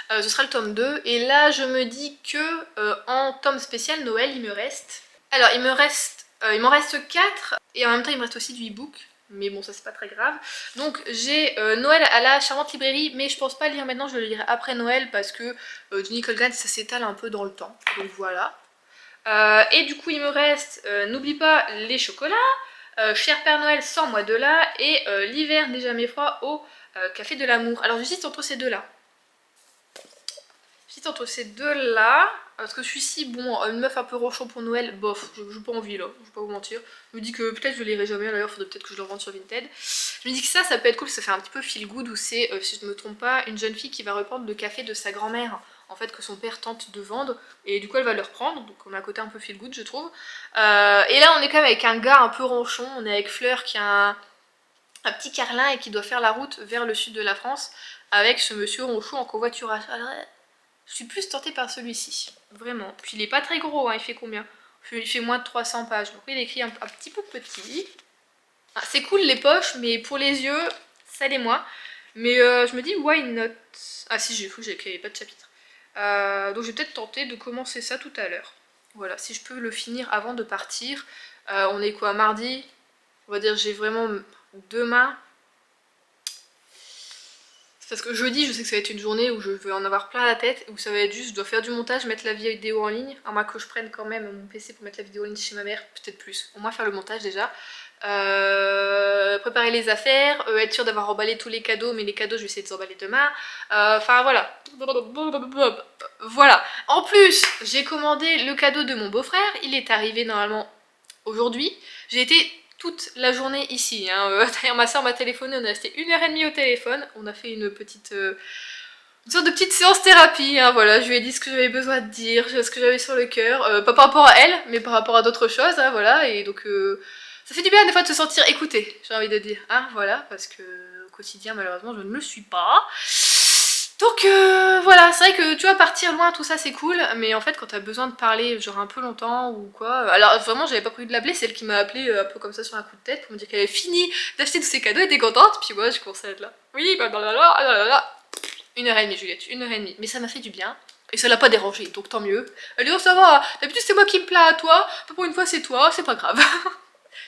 Ce sera le tome 2, et là je me dis que en tome spécial Noël il me reste... Alors il m'en reste 4, et en même temps il me reste aussi du e-book, mais bon ça c'est pas très grave. Donc j'ai Noël à la charmante librairie, mais je pense pas le lire maintenant, je le lirai après Noël parce que du Nicole Grant ça s'étale un peu dans le temps, donc voilà. Et du coup il me reste, n'oublie pas les chocolats, Cher Père Noël sans moi de là, et l'hiver n'est jamais froid au Café de l'amour. Alors j'hésite entre ces deux là. Parce que celui-ci, bon, une meuf un peu rochon pour Noël, bof, j'ai pas envie là, je vais pas vous mentir. Je me dis que peut-être je lirai jamais, d'ailleurs faudrait peut-être que je le revende sur Vinted. Je me dis que ça peut être cool, ça fait un petit peu feel good, où c'est, si je ne me trompe pas, une jeune fille qui va reprendre le café de sa grand-mère, en fait, que son père tente de vendre, et du coup elle va le reprendre, donc on a un côté un peu feel good je trouve. Et là on est quand même avec un gars un peu ronchon, on est avec Fleur qui a un petit carlin et qui doit faire la route vers le sud de la France, avec ce monsieur ronchon en covoiturage. Alors, je suis plus tentée par celui-ci, vraiment. Puis il est pas très gros, hein, il fait combien? Il fait moins de 300 pages, donc il est écrit un petit peu petit. Ah, c'est cool les poches, mais pour les yeux, ça l'est moins. Mais je me dis, why not? Ah si, j'ai fou, j'ai pas de chapitre. Donc je vais peut-être tenter de commencer ça tout à l'heure. Voilà, si je peux le finir avant de partir. On est quoi, mardi? On va dire j'ai vraiment demain... Parce que jeudi, je sais que ça va être une journée où je vais en avoir plein la tête, où ça va être juste, je dois faire du montage, mettre la vidéo en ligne, à moins que je prenne quand même mon PC pour mettre la vidéo en ligne chez ma mère, peut-être plus, au moins faire le montage déjà. Préparer les affaires, être sûr d'avoir emballé tous les cadeaux, mais les cadeaux je vais essayer de les emballer demain. Enfin voilà. Voilà. En plus, j'ai commandé le cadeau de mon beau-frère, il est arrivé normalement aujourd'hui. J'ai été toute la journée ici, hein. D'ailleurs ma soeur m'a téléphoné, on est resté 1h30 au téléphone, on a fait une petite... une sorte de petite séance thérapie, hein, voilà, je lui ai dit ce que j'avais besoin de dire, ce que j'avais sur le cœur, pas par rapport à elle, mais par rapport à d'autres choses, hein, voilà, et donc ça fait du bien des fois de se sentir écoutée, j'ai envie de dire, hein, voilà, parce que au quotidien malheureusement je ne le suis pas. Donc voilà, c'est vrai que tu vois, partir loin, tout ça c'est cool, mais en fait quand t'as besoin de parler genre un peu longtemps ou quoi, alors vraiment j'avais pas prévu de l'appeler, c'est elle qui m'a appelé un peu comme ça sur un coup de tête pour me dire qu'elle avait fini d'acheter tous ses cadeaux, elle était contente, puis moi je commençais à être là, oui, bah là. 1h30 Juliette, 1h30. Mais ça m'a fait du bien. Et ça l'a pas dérangé, donc tant mieux. Elle dit oh ça va, d'habitude c'est moi qui me plains à toi, pour une fois c'est toi, c'est pas grave.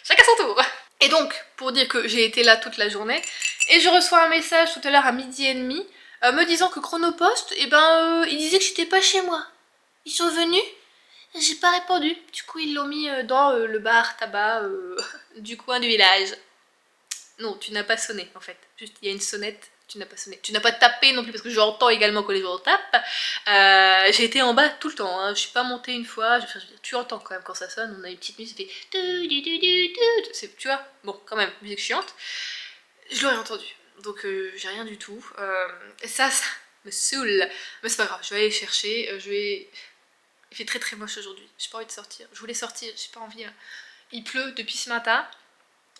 Chacun son tour. Et donc, pour dire que j'ai été là toute la journée, et je reçois un message tout à l'heure à 12h30, me disant que Chronopost, il disait que j'étais pas chez moi. Ils sont venus, j'ai pas répondu. Du coup ils l'ont mis dans le bar tabac du coin du village. Non, tu n'as pas sonné en fait. Juste, il y a une sonnette, tu n'as pas sonné. Tu n'as pas tapé non plus parce que j'entends également que les gens tapent. J'ai été en bas tout le temps, hein. Je suis pas montée une fois. Enfin, je veux dire, tu entends quand même quand ça sonne. On a une petite musique, ça fait... Tu vois, bon, quand même, musique chiante. Je l'aurais entendu. Donc j'ai rien du tout. Et ça me saoule. Mais c'est pas grave, je vais aller chercher. Il fait très très moche aujourd'hui. J'ai pas envie de sortir. Je voulais sortir, j'ai pas envie. Hein. Il pleut depuis ce matin.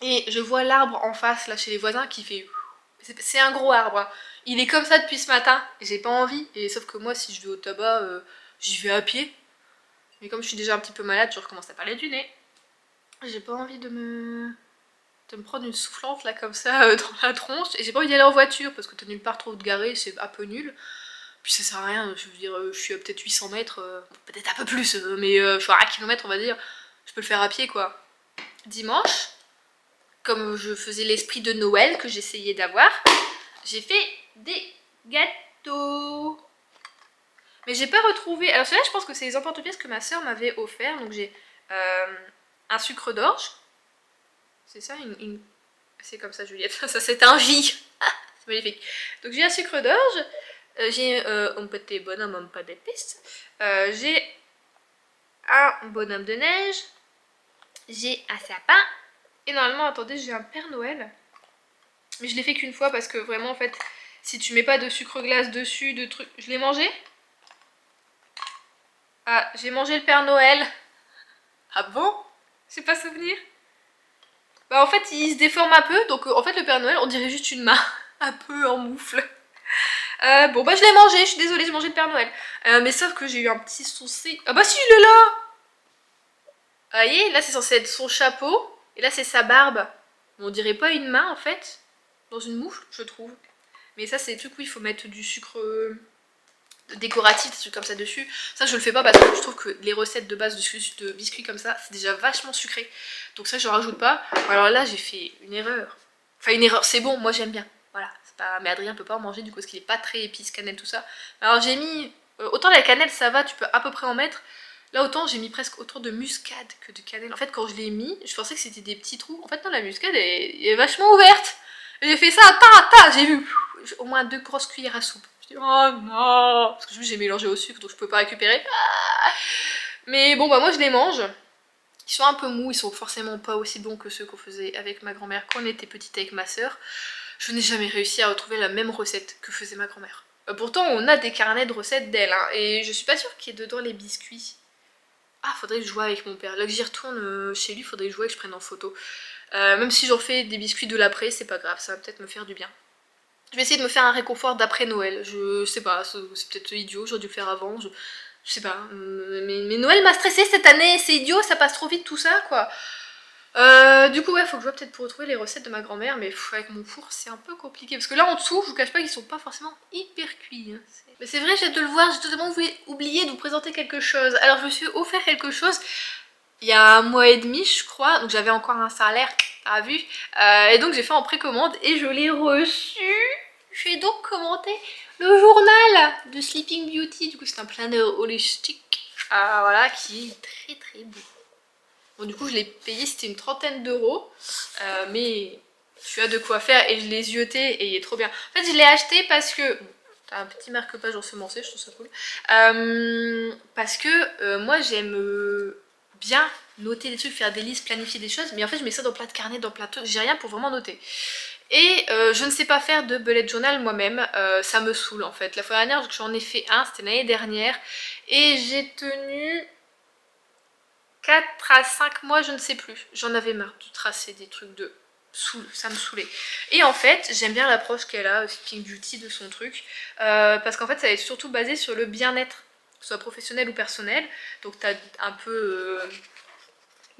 Et je vois l'arbre en face, là, chez les voisins, qui fait... C'est un gros arbre. Hein. Il est comme ça depuis ce matin. Et j'ai pas envie. Et sauf que moi, si je vais au tabac, j'y vais à pied. Mais comme je suis déjà un petit peu malade, je recommence à parler du nez. J'ai pas envie de me prendre une soufflante, là, comme ça, dans la tronche. Et j'ai pas envie d'y aller en voiture, parce que t'as nulle part trop de garer, c'est un peu nul. Puis ça sert à rien, je veux dire, je suis à peut-être 800 mètres, peut-être un peu plus, mais je suis à 1 km, on va dire. Je peux le faire à pied, quoi. Dimanche, comme je faisais l'esprit de Noël que j'essayais d'avoir, j'ai fait des gâteaux. Mais j'ai pas retrouvé... Alors ceux-là, je pense que c'est les emporte-pièces que ma soeur m'avait offert. Donc j'ai un sucre d'orge. C'est ça, c'est comme ça, Juliette. Ça, c'est un J. C'est magnifique. Donc j'ai un sucre d'orge. J'ai un petit bonhomme en pâte d'épices. J'ai un bonhomme de neige. J'ai un sapin. Et normalement, attendez, j'ai un Père Noël. Mais je l'ai fait qu'une fois parce que vraiment, en fait, si tu mets pas de sucre glace dessus, de trucs... Je l'ai mangé. Ah, j'ai mangé le Père Noël. Ah bon? J'ai pas souvenir. Bah en fait, il se déforme un peu. Donc en fait, le Père Noël, on dirait juste une main. Un peu en moufle. Bon bah je l'ai mangé, je suis désolée, j'ai mangé le Père Noël. Mais sauf que j'ai eu un petit souci. Ah bah si, il est là! Vous voyez, là c'est censé être son chapeau. Et là c'est sa barbe. On dirait pas une main en fait. Dans une moufle, je trouve. Mais ça c'est des trucs où il faut mettre du sucre décoratif, des trucs comme ça dessus. Ça je le fais pas parce que je trouve que les recettes de base de biscuits comme ça, c'est déjà vachement sucré. Donc ça je rajoute pas. Alors là j'ai fait une erreur. Enfin une erreur, c'est bon, moi j'aime bien. Voilà, pas... mais Adrien peut pas en manger du coup parce qu'il est pas très épice, cannelle, tout ça. Alors j'ai mis... autant la cannelle ça va, tu peux à peu près en mettre. Là autant j'ai mis presque autant de muscade que de cannelle. En fait quand je l'ai mis, je pensais que c'était des petits trous. En fait non, la muscade est vachement ouverte. J'ai fait ça, j'ai vu au moins 2 grosses cuillères à soupe. Je dis oh non, parce que j'ai mélangé au sucre donc je peux pas récupérer. Mais bon bah moi je les mange. Ils sont un peu mous, ils sont forcément pas aussi bons que ceux qu'on faisait avec ma grand-mère quand on était petite avec ma soeur. Je n'ai jamais réussi à retrouver la même recette que faisait ma grand-mère. Pourtant on a des carnets de recettes d'elle hein, et je suis pas sûre qu'il y ait dedans les biscuits. Ah faudrait que je joue avec mon père, là que j'y retourne chez lui faudrait que je joue et que je prenne en photo. Même si j'en fais des biscuits de l'après c'est pas grave, ça va peut-être me faire du bien. Je vais essayer de me faire un réconfort d'après Noël, je sais pas, c'est peut-être idiot, j'aurais dû le faire avant, je sais pas. Mais Noël m'a stressée cette année, c'est idiot, ça passe trop vite tout ça quoi. Du coup ouais, faut que je vois peut-être pour retrouver les recettes de ma grand-mère, mais avec mon four c'est un peu compliqué. Parce que là en dessous, je vous cache pas qu'ils sont pas forcément hyper cuits. Hein. Mais c'est vrai, j'ai hâte de le voir, j'ai totalement oublié de vous présenter quelque chose. Alors je me suis offert quelque chose il y a 1 mois et demi je crois, donc j'avais encore un salaire, t'as vu. Et donc j'ai fait en précommande et je l'ai reçu. J'ai donc commandé le journal de Sleeping Beauty, du coup c'est un planeur holistique, voilà, qui est très très beau. Bon du coup je l'ai payé, c'était une 30aine d'euros, mais tu as de quoi faire et je l'ai zioté et il est trop bien. En fait je l'ai acheté parce que, bon, t'as un petit marque-page ensemencé, je trouve ça cool, parce que moi j'aime bien noter des trucs, faire des listes, planifier des choses, mais en fait je mets ça dans plein de carnets, dans plein de trucs, j'ai rien pour vraiment noter. Et je ne sais pas faire de bullet journal moi-même, ça me saoule en fait. La fois dernière j'en ai fait un, c'était l'année dernière, et j'ai tenu 4 à 5 mois, je ne sais plus. J'en avais marre de tracer des trucs de ça me saoulait. Et en fait, j'aime bien l'approche qu'elle a, Sleeping Beauty, de son truc, parce qu'en fait, ça va être surtout basé sur le bien-être, que ce soit professionnel ou personnel. Donc t'as un peu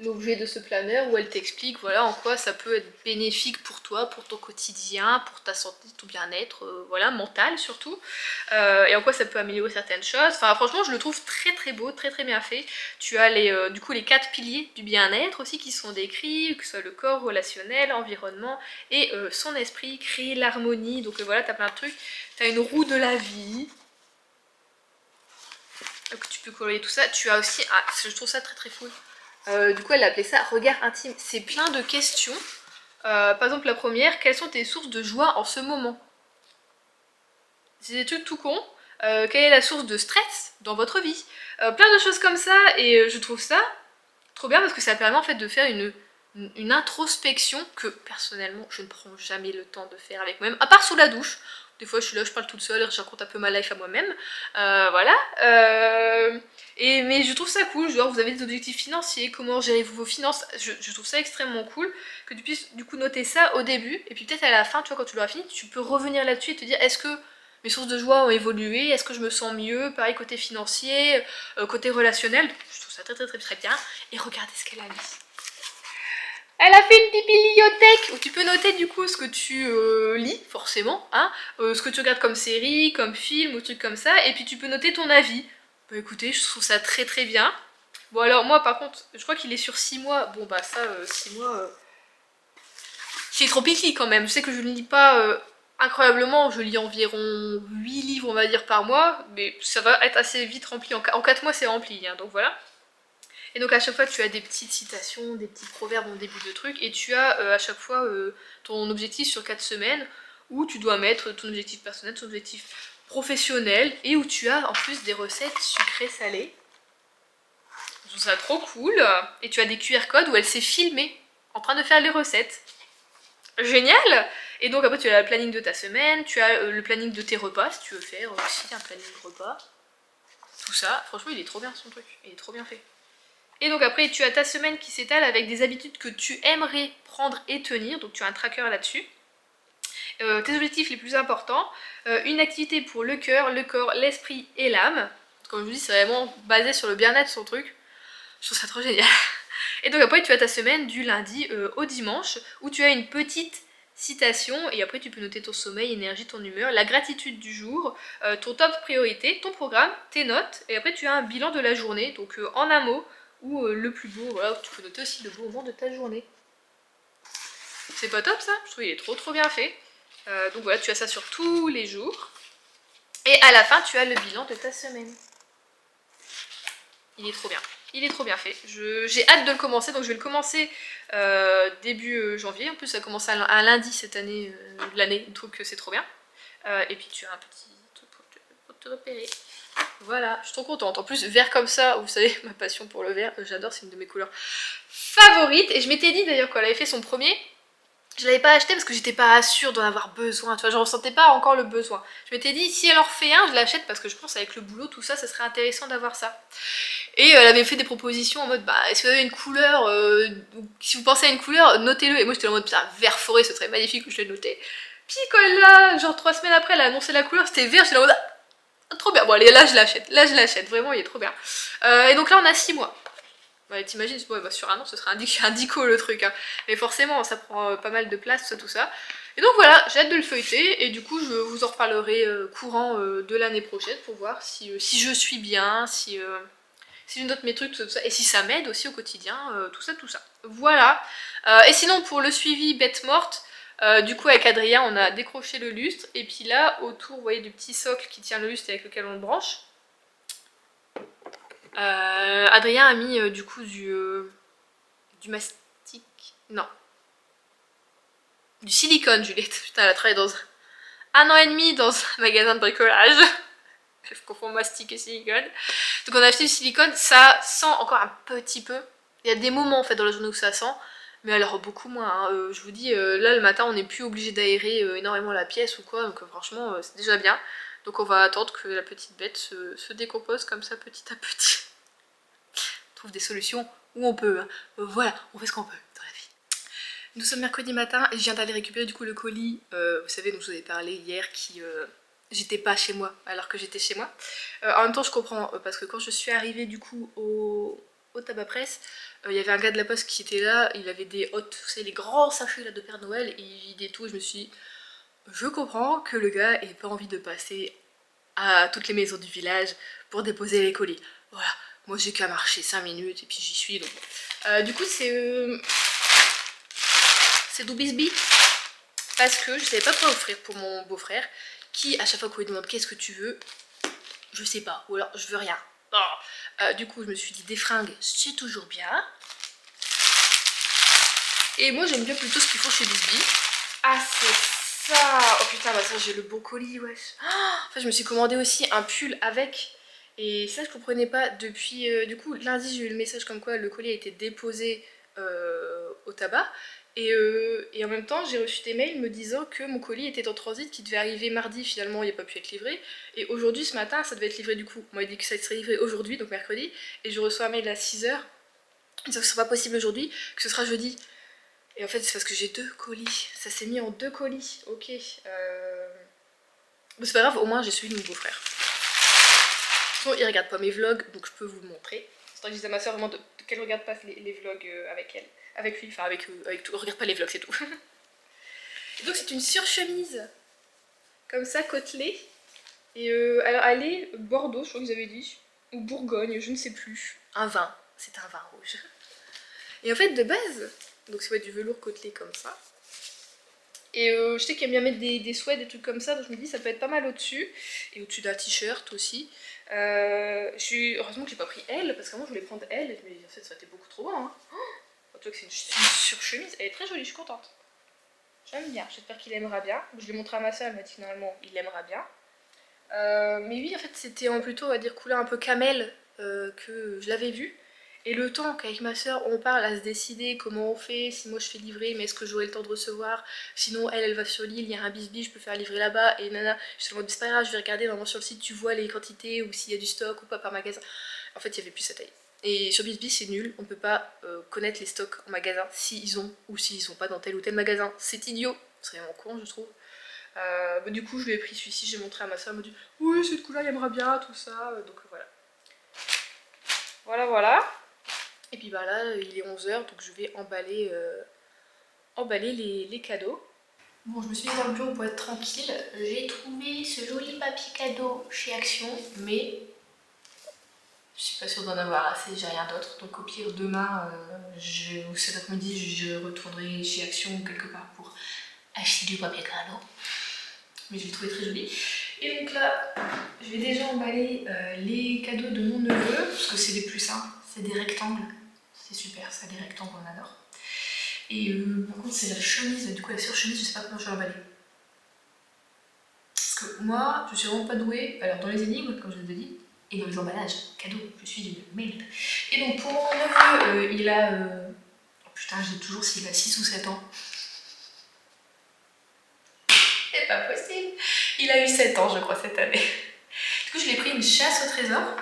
l'objet de ce planeur où elle t'explique voilà en quoi ça peut être bénéfique pour toi, pour ton quotidien, pour ta santé, ton bien-être, voilà, mental surtout, et en quoi ça peut améliorer certaines choses. Enfin franchement je le trouve très très beau, très très bien fait. Tu as du coup les 4 piliers du bien-être aussi qui sont décrits, que ce soit le corps, relationnel, environnement et son esprit, créer l'harmonie, donc voilà t'as plein de trucs. T'as une roue de la vie, que tu peux colorier tout ça. Tu as aussi, je trouve ça très très cool. Du coup elle a appelé ça regard intime. C'est plein de questions. Par exemple la première, quelles sont tes sources de joie en ce moment? C'est des trucs tout cons. Quelle est la source de stress dans votre vie? Plein de choses comme ça et je trouve ça trop bien parce que ça permet en fait de faire une introspection que personnellement je ne prends jamais le temps de faire avec moi-même, à part sous la douche. Des fois je suis là, je parle toute seule et je raconte un peu ma life à moi-même. Voilà. Mais je trouve ça cool, genre vous avez des objectifs financiers, comment gérez-vous vos finances, je trouve ça extrêmement cool que tu puisses du coup noter ça au début et puis peut-être à la fin, tu vois, quand tu l'auras fini, tu peux revenir là-dessus et te dire est-ce que mes sources de joie ont évolué, est-ce que je me sens mieux, pareil côté financier, côté relationnel, je trouve ça très très très très bien. Et regardez ce qu'elle a mis. Elle a fait une petite bibliothèque où tu peux noter du coup ce que tu lis, forcément, hein, ce que tu regardes comme série, comme film ou trucs comme ça, et puis tu peux noter ton avis. Bah écoutez, je trouve ça très très bien. Bon alors moi par contre, je crois qu'il est sur 6 mois, bon bah ça, 6 mois, c'est trop piqué quand même. Je sais que je ne lis pas incroyablement, je lis environ 8 livres on va dire par mois, mais ça va être assez vite rempli, en 4 mois c'est rempli, hein, donc voilà. Et donc à chaque fois tu as des petites citations, des petits proverbes en début de truc, et tu as à chaque fois ton objectif sur 4 semaines, où tu dois mettre ton objectif personnel, ton objectif professionnel, et où tu as en plus des recettes sucrées salées. Je trouve ça trop cool. Et tu as des QR codes où elle s'est filmée en train de faire les recettes. Génial! Et donc après tu as le planning de ta semaine, tu as le planning de tes repas, si tu veux faire aussi un planning de repas. Tout ça, franchement il est trop bien son truc, il est trop bien fait. Et donc après tu as ta semaine qui s'étale avec des habitudes que tu aimerais prendre et tenir, donc tu as un tracker là-dessus. Tes objectifs les plus importants, une activité pour le cœur, le corps, l'esprit et l'âme. Comme je vous dis, c'est vraiment basé sur le bien-être son truc. Je trouve ça trop génial. Et donc après tu as ta semaine du lundi au dimanche où tu as une petite citation et après tu peux noter ton sommeil, énergie, ton humeur, la gratitude du jour, ton top priorité, ton programme, tes notes et après tu as un bilan de la journée, donc en un mot ou le plus beau, voilà, tu peux noter aussi le beau moment de ta journée. C'est pas top ça? Je trouve qu'il est trop trop bien fait. Donc voilà, tu as ça sur tous les jours. Et à la fin tu as le bilan de ta semaine. Il est trop bien. Il est trop bien fait. J'ai hâte de le commencer, donc je vais le commencer début janvier. En plus, ça a commencé un lundi cette année de l'année, donc c'est trop bien. Et puis tu as un petit truc pour te repérer. Voilà, je suis trop contente. En plus, vert comme ça, vous savez, ma passion pour le vert, j'adore, c'est une de mes couleurs favorites. Et je m'étais dit d'ailleurs, quand elle avait fait son premier, je l'avais pas acheté parce que j'étais pas sûre d'en avoir besoin, tu vois, je ressentais pas encore le besoin. Je m'étais dit, si elle en refait un, je l'achète parce que je pense avec le boulot, tout ça, ça serait intéressant d'avoir ça. Et elle avait fait des propositions en mode, bah, est-ce que vous avez une couleur, si vous pensez à une couleur, notez-le. Et moi j'étais en mode, putain, vert forêt, ce serait magnifique, je l'ai noté. Puis quand elle l'a, genre 3 semaines après, elle a annoncé la couleur, c'était vert, j'étais en mode, ah, trop bien, bon allez, là je l'achète, vraiment, il est trop bien. Et donc là on a 6 mois. Ouais, t'imagines, ouais, bah, sur un an ce serait un dico le truc, hein. Mais forcément ça prend pas mal de place, tout ça. Et donc voilà, j'ai hâte de le feuilleter et du coup je vous en reparlerai courant de l'année prochaine pour voir si je suis bien, si je note mes trucs, tout ça, et si ça m'aide aussi au quotidien, tout ça, tout ça. Voilà. Et sinon pour le suivi bête morte, du coup avec Adrien on a décroché le lustre, et puis là autour, vous voyez du petit socle qui tient le lustre et avec lequel on le branche. Adrien a mis du coup du mastic, non, du silicone Juliette, putain elle a travaillé dans un an et demi dans un magasin de bricolage. Je confonds mastic et silicone. Donc on a acheté du silicone, ça sent encore un petit peu. Il y a des moments en fait dans la journée où ça sent, mais alors beaucoup moins, hein. Je vous dis, là le matin on n'est plus obligé d'aérer énormément la pièce ou quoi, donc franchement c'est déjà bien. Donc on va attendre que la petite bête se décompose comme ça petit à petit. On trouve des solutions où on peut, hein. Voilà, on fait ce qu'on peut dans la vie. Nous sommes mercredi matin et je viens d'aller récupérer du coup le colis, vous savez dont je vous avais parlé hier, qui... j'étais pas chez moi alors que j'étais chez moi. En même temps je comprends parce que quand je suis arrivée du coup au au tabac presse. Il y avait un gars de la poste qui était là, il avait des hot, vous savez, les grands sachets là de Père Noël, et il vidait tout, et je me suis dit, je comprends que le gars ait pas envie de passer à toutes les maisons du village pour déposer les colis. Voilà, moi j'ai qu'à marcher 5 minutes et puis j'y suis. Donc. Du coup c'est Doubisby parce que je savais pas quoi offrir pour mon beau-frère qui à chaque fois qu'on lui demande qu'est-ce que tu veux, je sais pas, ou alors je veux rien. Oh. Du coup je me suis dit des fringues c'est toujours bien. Et moi j'aime bien plutôt ce qu'ils font chez Bisbee. Ah c'est ça. Oh putain bah ça j'ai le beau colis wesh. Enfin je me suis commandé aussi un pull avec. Et ça je comprenais pas depuis... du coup lundi j'ai eu le message comme quoi le colis a été déposé au tabac. Et en même temps j'ai reçu des mails me disant que mon colis était en transit, qui devait arriver mardi, finalement il n'a pas pu être livré. Et aujourd'hui ce matin ça devait être livré du coup. On m'a dit que ça serait livré aujourd'hui, donc mercredi. Et je reçois un mail à 6 h disant que ce sera pas possible aujourd'hui, que ce sera jeudi. Et en fait c'est parce que j'ai 2 colis, ça s'est mis en 2 colis, ok. Mais c'est pas grave, au moins j'ai suivi mon beau-frère. Bon, il regarde pas mes vlogs, donc je peux vous le montrer. C'est vrai que je disais à ma soeur vraiment qu'elle regarde pas les vlogs avec elle. Avec lui, enfin avec tout. Regarde pas les vlogs, c'est tout. Et donc c'est une surchemise, comme ça, côtelée. Et alors elle est Bordeaux, je crois que vous avez dit. Ou Bourgogne, je ne sais plus. Un vin, c'est un vin rouge. Et en fait de base, donc c'est du velours côtelé comme ça. Et je sais qu'il aime bien mettre des sweats, des trucs comme ça, donc je me dis ça peut être pas mal au-dessus. Et au-dessus d'un t-shirt aussi. Heureusement que j'ai pas pris L, parce qu'avant je voulais prendre L, mais en fait ça aurait été beaucoup trop grand. Hein. Oh, tu vois que c'est une surchemise, elle est très jolie, je suis contente. J'aime bien, j'espère qu'il aimera bien. Je l'ai montré à ma soeur, elle m'a dit que normalement il aimera bien. Mais oui, en fait c'était plutôt, on va dire, couleur un peu camel que je l'avais vu. Et le temps qu'avec ma soeur on parle à se décider comment on fait, si moi je fais livrer, mais est-ce que j'aurai le temps de recevoir, sinon elle va sur l'île, il y a un Bisbee, je peux faire livrer là-bas, et nana, je suis en mode c'est pas grave, je vais regarder, normalement sur le site tu vois les quantités, ou s'il y a du stock ou pas par magasin. En fait il n'y avait plus sa taille. Et sur Bisbee c'est nul, on peut pas connaître les stocks en magasin, s'ils ont ou s'ils sont pas dans tel ou tel magasin, c'est idiot, c'est vraiment con je trouve. Bah, du coup je lui ai pris celui-ci, j'ai montré à ma soeur, elle m'a dit oui cette couleur il aimera bien, tout ça, donc voilà. Voilà. Et puis bah là, il est 11 h, donc je vais emballer, les cadeaux. Bon, je me suis mise dans le bureau pour être tranquille. J'ai trouvé ce joli papier cadeau chez Action, mais je suis pas sûre d'en avoir assez, j'ai rien d'autre. Donc au pire, demain, ou cet après-midi, je retournerai chez Action quelque part pour acheter du papier cadeau. Mais je l'ai trouvé très joli. Et donc là, je vais déjà emballer les cadeaux de mon neveu, parce que c'est les plus simples, c'est des rectangles. C'est super, ça, les rectangles, on adore. Et par contre, c'est la chemise, du coup la surchemise, je sais pas comment je vais l'emballer. Parce que moi, je suis vraiment pas douée, alors dans les énigmes, comme je vous ai dit, et dans les emballages, cadeaux, je suis une merde. Et donc pour mon neveu, il a... Oh putain, j'ai toujours s'il a 6 ou 7 ans. C'est pas possible. Il a eu 7 ans, je crois, cette année. Du coup, je l'ai pris une chasse au trésor.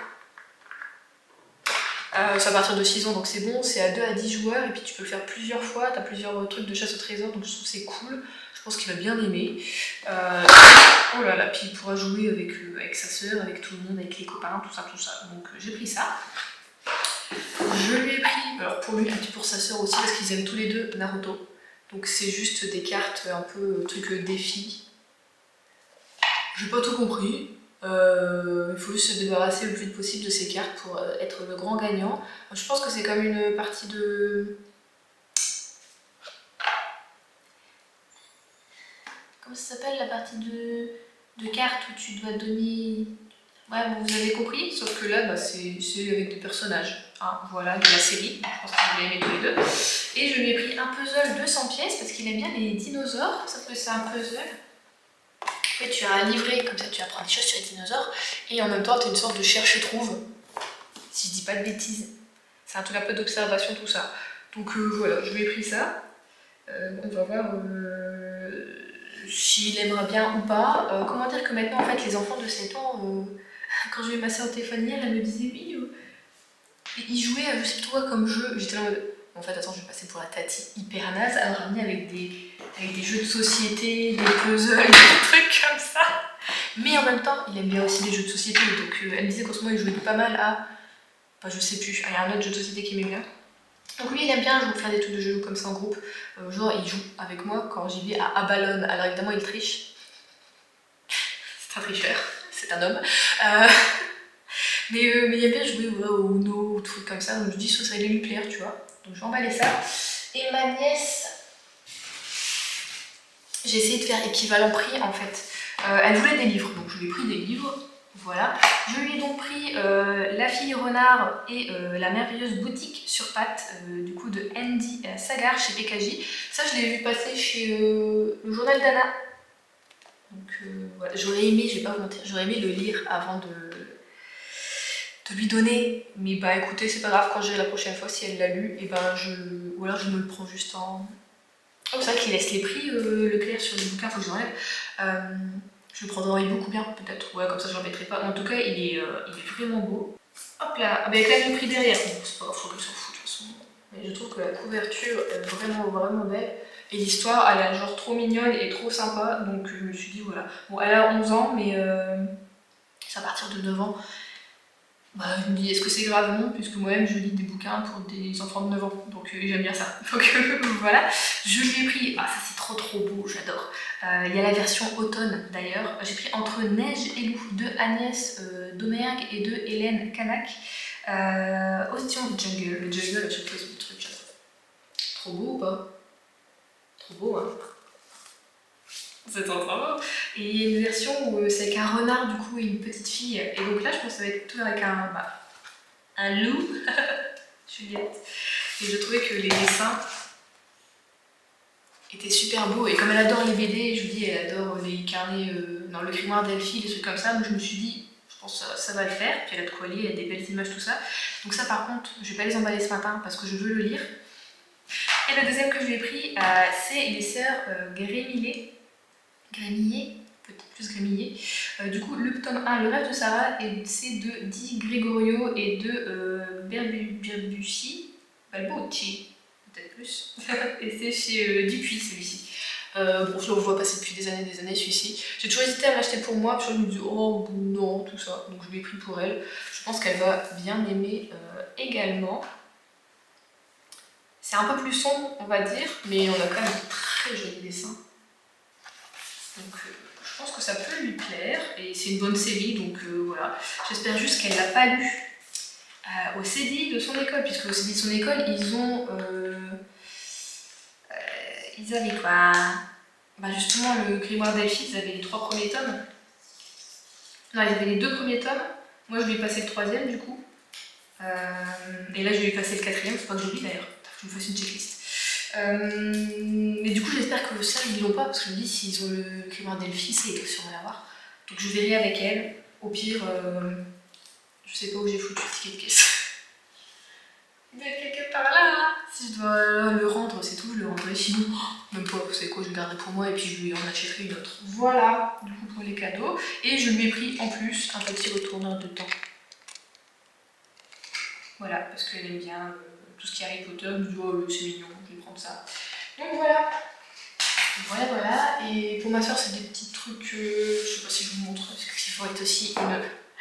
C'est à partir de 6 ans, donc c'est bon, c'est à 2 à 10 joueurs, et puis tu peux le faire plusieurs fois, t'as plusieurs trucs de chasse au trésor, donc je trouve c'est cool, je pense qu'il va bien aimer. Oh là là, puis il pourra jouer avec sa soeur, avec tout le monde, avec les copains, tout ça, donc j'ai pris ça. Je lui ai pris, alors pour lui, un petit pour sa soeur aussi, parce qu'ils aiment tous les deux Naruto, donc c'est juste des cartes un peu truc défi. J'ai pas tout compris. Il faut juste se débarrasser le plus vite possible de ces cartes pour être le grand gagnant. Je pense que c'est comme une partie de... Comment ça s'appelle la partie de cartes où tu dois donner... Ouais, bon, vous avez compris, sauf que là, bah, c'est avec des personnages. Hein, voilà, de la série. Je pense que vous l'avez aimé tous les deux. Et je lui ai pris un puzzle 200 pièces parce qu'il aime bien les dinosaures, sauf que c'est un puzzle. En fait, tu as un livret, comme ça tu apprends des choses sur les dinosaures, et en même temps tu as une sorte de cherche-trouve, si je dis pas de bêtises. C'est un truc un peu d'observation, tout ça. Donc voilà, je lui ai pris ça. On va voir s'il aimera bien ou pas. Comment dire que maintenant, en fait, les enfants de 7 ans, quand je vais ma soeur au téléphone hier, elle me disait oui, ils jouaient à je sais plus trop quoi comme jeu. J'étais là en mode, en fait, attends, je vais passer pour la tati hyper naze. Alors, je venais avec des jeux de société, des puzzles, des trucs comme ça. Mais en même temps, il aime bien aussi les jeux de société. Donc, elle me disait qu'en ce moment, il jouait pas mal à Enfin, je sais plus. Il y a un autre jeu de société qui m'aime bien. Donc lui il aime bien faire des trucs de jeux comme ça en groupe, genre il joue avec moi quand j'y vais à Abalone, alors évidemment il triche, c'est un tricheur, c'est un homme, mais il aime bien jouer au Uno ou trucs comme ça, donc je dis ça allait lui plaire tu vois, donc je vais emballer ça. Et ma nièce, j'ai essayé de faire équivalent prix en fait, elle voulait des livres, donc je lui ai pris des livres. Voilà, je lui ai donc pris La fille renard et La merveilleuse boutique sur pattes, du coup de Andy Sagar chez PKJ. Ça, je l'ai vu passer chez le journal d'Anna. Donc voilà, j'aurais aimé, je vais pas vous mentir, j'aurais aimé le lire avant de lui donner. Mais bah écoutez, c'est pas grave, quand j'irai la prochaine fois, si elle l'a lu, et ben ou alors je me le prends juste en... Oh, c'est vrai qu'il laisse les prix, Leclerc, sur les bouquins, faut que j'enlève. Je le prendrai beaucoup bien, peut-être. Ouais, comme ça, je l'embêterai pas. En tout cas, il est vraiment beau. Hop là, avec quand même le prix derrière. Bon, c'est pas grave, faut que je s'en fout de toute façon. Mais je trouve que la couverture est vraiment belle. Et l'histoire, elle est genre trop mignonne et trop sympa. Donc, je me suis dit, voilà. Bon, elle a 11 ans, mais c'est à partir de 9 ans. Bah, je me dis, est-ce que c'est grave? Non, puisque moi-même je lis des bouquins pour des enfants de 9 ans, donc j'aime bien ça. Donc voilà, je lui ai pris, ah ça c'est trop beau, j'adore. Il y a la version automne d'ailleurs, j'ai pris Entre neige et loup de Agnès Domergue et de Hélène Canac, Ocean Jungle, le jungle à chaque fois c'est le truc, j'adore. Trop beau ou pas? Trop beau hein. C'est trop beau. Et il y a une version où c'est avec un renard du coup et une petite fille. Et donc là je pense que ça va être tout avec un loup, Juliette. Et je trouvais que les dessins étaient super beaux. Et comme elle adore les BD, je vous dis elle adore les carnets, non le grimoire d'Elphie, des trucs comme ça. Donc je me suis dit, je pense que ça va le faire. Puis elle a de quoi lire, il y a des belles images, tout ça. Donc ça par contre, je vais pas les emballer ce matin parce que je veux le lire. Et le deuxième que je lui ai pris, c'est les sœurs Grémillet, peut-être plus Grémillet. Du coup, le tome 1, Le rêve de Sarah, c'est de Di Gregorio et de Balbucci, peut-être plus. Et c'est chez Dupuis celui-ci. Bon, je le vois passer depuis des années celui-ci. J'ai toujours hésité à l'acheter pour moi, puis je me dis oh non, tout ça. Donc je l'ai pris pour elle. Je pense qu'elle va bien aimer également. C'est un peu plus sombre, on va dire, mais on a quand même de très jolis dessins. Donc je pense que ça peut lui plaire, et c'est une bonne série, donc voilà. J'espère juste qu'elle l'a pas lu au CDI de son école, puisque au CDI de son école, ils avaient quoi? Bah justement, le grimoire d'Elphie, ils avaient les 3 premiers tomes. Non, ils avaient les 2 premiers tomes. Moi, je lui ai passé le 3e, du coup. Et là, je lui ai passé le 4e, faut pas que j'oublie d'ailleurs. Je me fasse une checklist. Mais du coup j'espère que ça ils l'ont pas, parce que je me dis s'ils ont le grimoire d'Elphie, ça ils doivent sûrement l'avoir. Donc je verrai avec elle. Au pire, je sais pas où j'ai foutu le ticket de caisse. Il doit être quelque part là hein. Si je dois le rendre, c'est tout, je le rendrai. Sinon, même pas, vous savez quoi, je le garderai pour moi et puis je lui en achèterai une autre. Voilà, du coup pour les cadeaux. Et je lui ai pris en plus un petit retourneur de temps. Voilà, parce qu'elle aime bien tout ce qui est Harry Potter, je me dis oh c'est mignon, je vais prendre ça. Donc voilà. Voilà, et pour ma soeur c'est des petits trucs, je sais pas si je vous montre, parce qu'il faut être aussi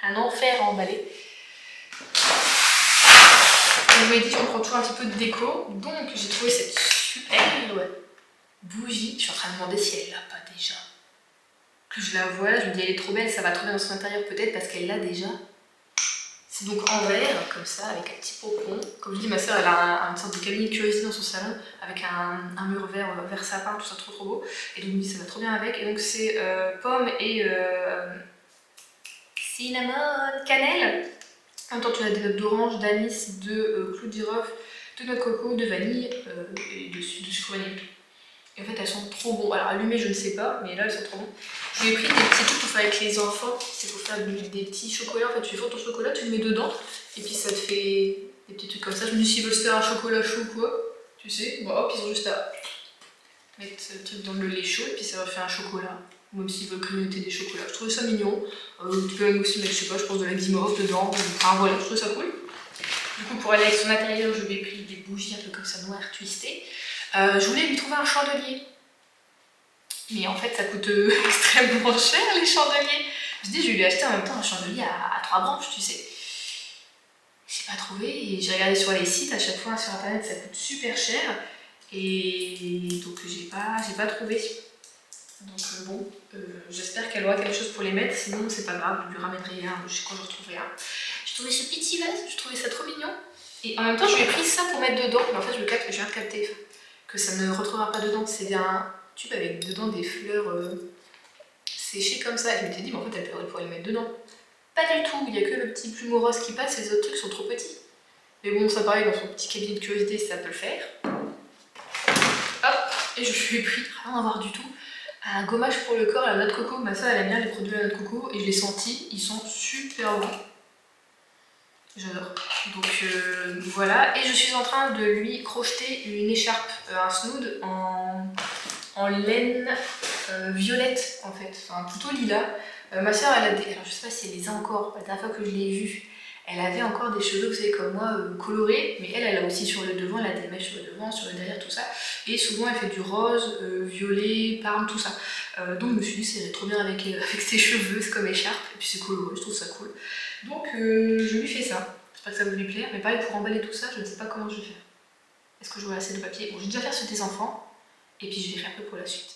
un enfer à emballer. Je vous ai dit, on prend toujours un petit peu de déco, donc j'ai trouvé cette super bougie. Je suis en train de demander si elle l'a pas déjà. Que je la vois là, je me dis elle est trop belle, ça va trop bien dans son intérieur peut-être parce qu'elle l'a déjà. C'est donc en verre, comme ça, avec un petit pocon. Comme je dis, ma soeur elle a une sorte de cabinet de curiosité dans son salon, avec un mur vert sapin, tout ça trop beau. Et donc je me dis ça va trop bien avec. Et donc c'est pomme et cinnamon, cannelle. En même temps tu as des notes d'orange, d'anis, de clou de girofle, de noix de coco, de vanille et de sucre vanille. Et en fait elles sont trop bonnes. Alors allumées je ne sais pas, mais là elles sont trop bonnes. Je lui ai pris des petits trucs pour faire avec les enfants. C'est pour faire des petits chocolats. En fait tu fais fondre ton chocolat, tu le mets dedans. Et puis ça te fait des petits trucs comme ça. Je me dis s'ils veulent se faire un chocolat chaud ou quoi, tu sais, bon hop ils ont juste à mettre le truc dans le lait chaud et puis ça va faire un chocolat. Ou même s'ils veulent grignoter des chocolats. Je trouvais ça mignon. Tu peux même aussi mettre, je sais pas, je pense de la guimauve dedans. Enfin voilà, je trouve ça cool. Du coup pour aller avec son intérieur, je lui ai pris des bougies un peu comme ça noires twistées. Je voulais lui trouver un chandelier. Mais en fait ça coûte extrêmement cher les chandeliers. Je me dis je vais lui acheter en même temps un chandelier à 3 branches, tu sais. C'est pas trouvé et j'ai regardé sur les sites, à chaque fois sur internet ça coûte super cher et donc j'ai pas trouvé. Donc bon, j'espère qu'elle aura quelque chose pour les mettre, sinon c'est pas grave, je lui ramènerai un quand je retrouverai un. J'ai trouvé ce petit vase, je trouvais ça trop mignon. Et en même temps je lui ai pris ça pour mettre dedans, mais en fait je viens de capter que ça ne retrouvera pas dedans. C'est un tube avec dedans des fleurs séchées comme ça. Et je m'étais dit, mais en fait elle pourrait les mettre dedans. Pas du tout, il n'y a que le petit plumeau rose qui passe, les autres trucs sont trop petits. Mais bon, ça pareil, dans son petit cabinet de curiosité, ça peut le faire. Hop, et je lui ai pris, rien à voir du tout, un gommage pour le corps, la noix de coco. Ma soeur elle aime bien les produits à la noix de coco et je l'ai senti, ils sont super bons. J'adore. Donc voilà, et je suis en train de lui crocheter une écharpe, un snood en laine violette en fait, enfin plutôt lilas. Ma soeur elle a des, alors je sais pas si elle les a encore, la dernière fois que je l'ai vue, elle avait encore des cheveux, vous savez comme moi, colorés, mais elle a aussi sur le devant, elle a des mèches sur le devant, sur le derrière, tout ça. Et souvent elle fait du rose, violet, parme, tout ça. Donc je me suis dit c'est trop bien avec ses cheveux, c'est comme écharpe, et puis c'est coloré, je trouve ça cool. Donc je lui fais ça. J'espère que ça va lui plaire, mais pareil pour emballer tout ça, je ne sais pas comment je vais faire. Est-ce que j'aurai assez de papier? Bon, je vais déjà faire ceux des enfants, et puis je verrai un peu pour la suite.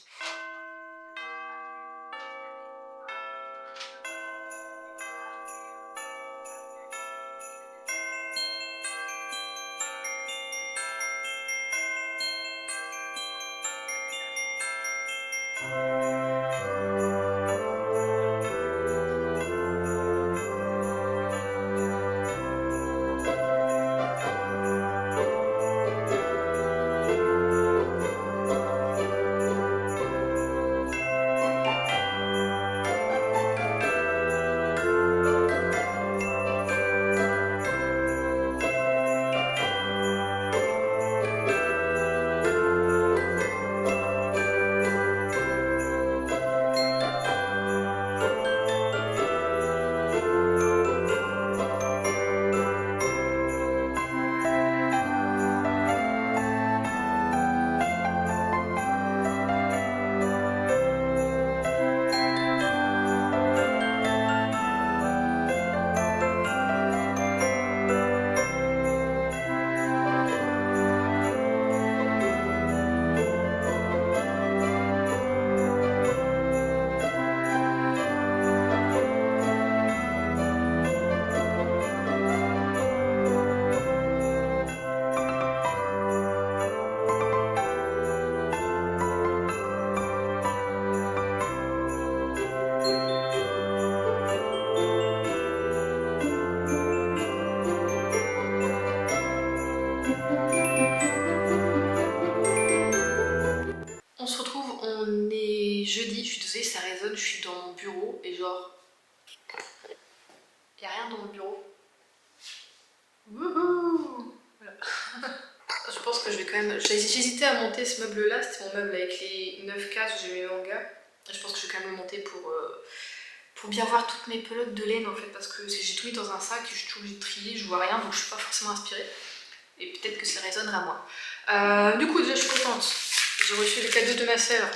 On se retrouve, on est jeudi, je suis désolée, ça résonne, je suis dans mon bureau et genre, il n'y a rien dans mon bureau. Wouhou! Voilà. Je pense que je vais quand même, j'hésitais à monter ce meuble là, c'était mon meuble avec les 9 cases où j'ai mes mangas. Je pense que je vais quand même le monter pour bien voir toutes mes pelotes de laine en fait, parce que j'ai tout mis dans un sac et je suis obligée de trier, je vois rien donc je suis pas forcément inspirée. Et peut-être que ça résonnera moi. Du coup déjà je suis contente. J'ai reçu le cadeau de ma soeur.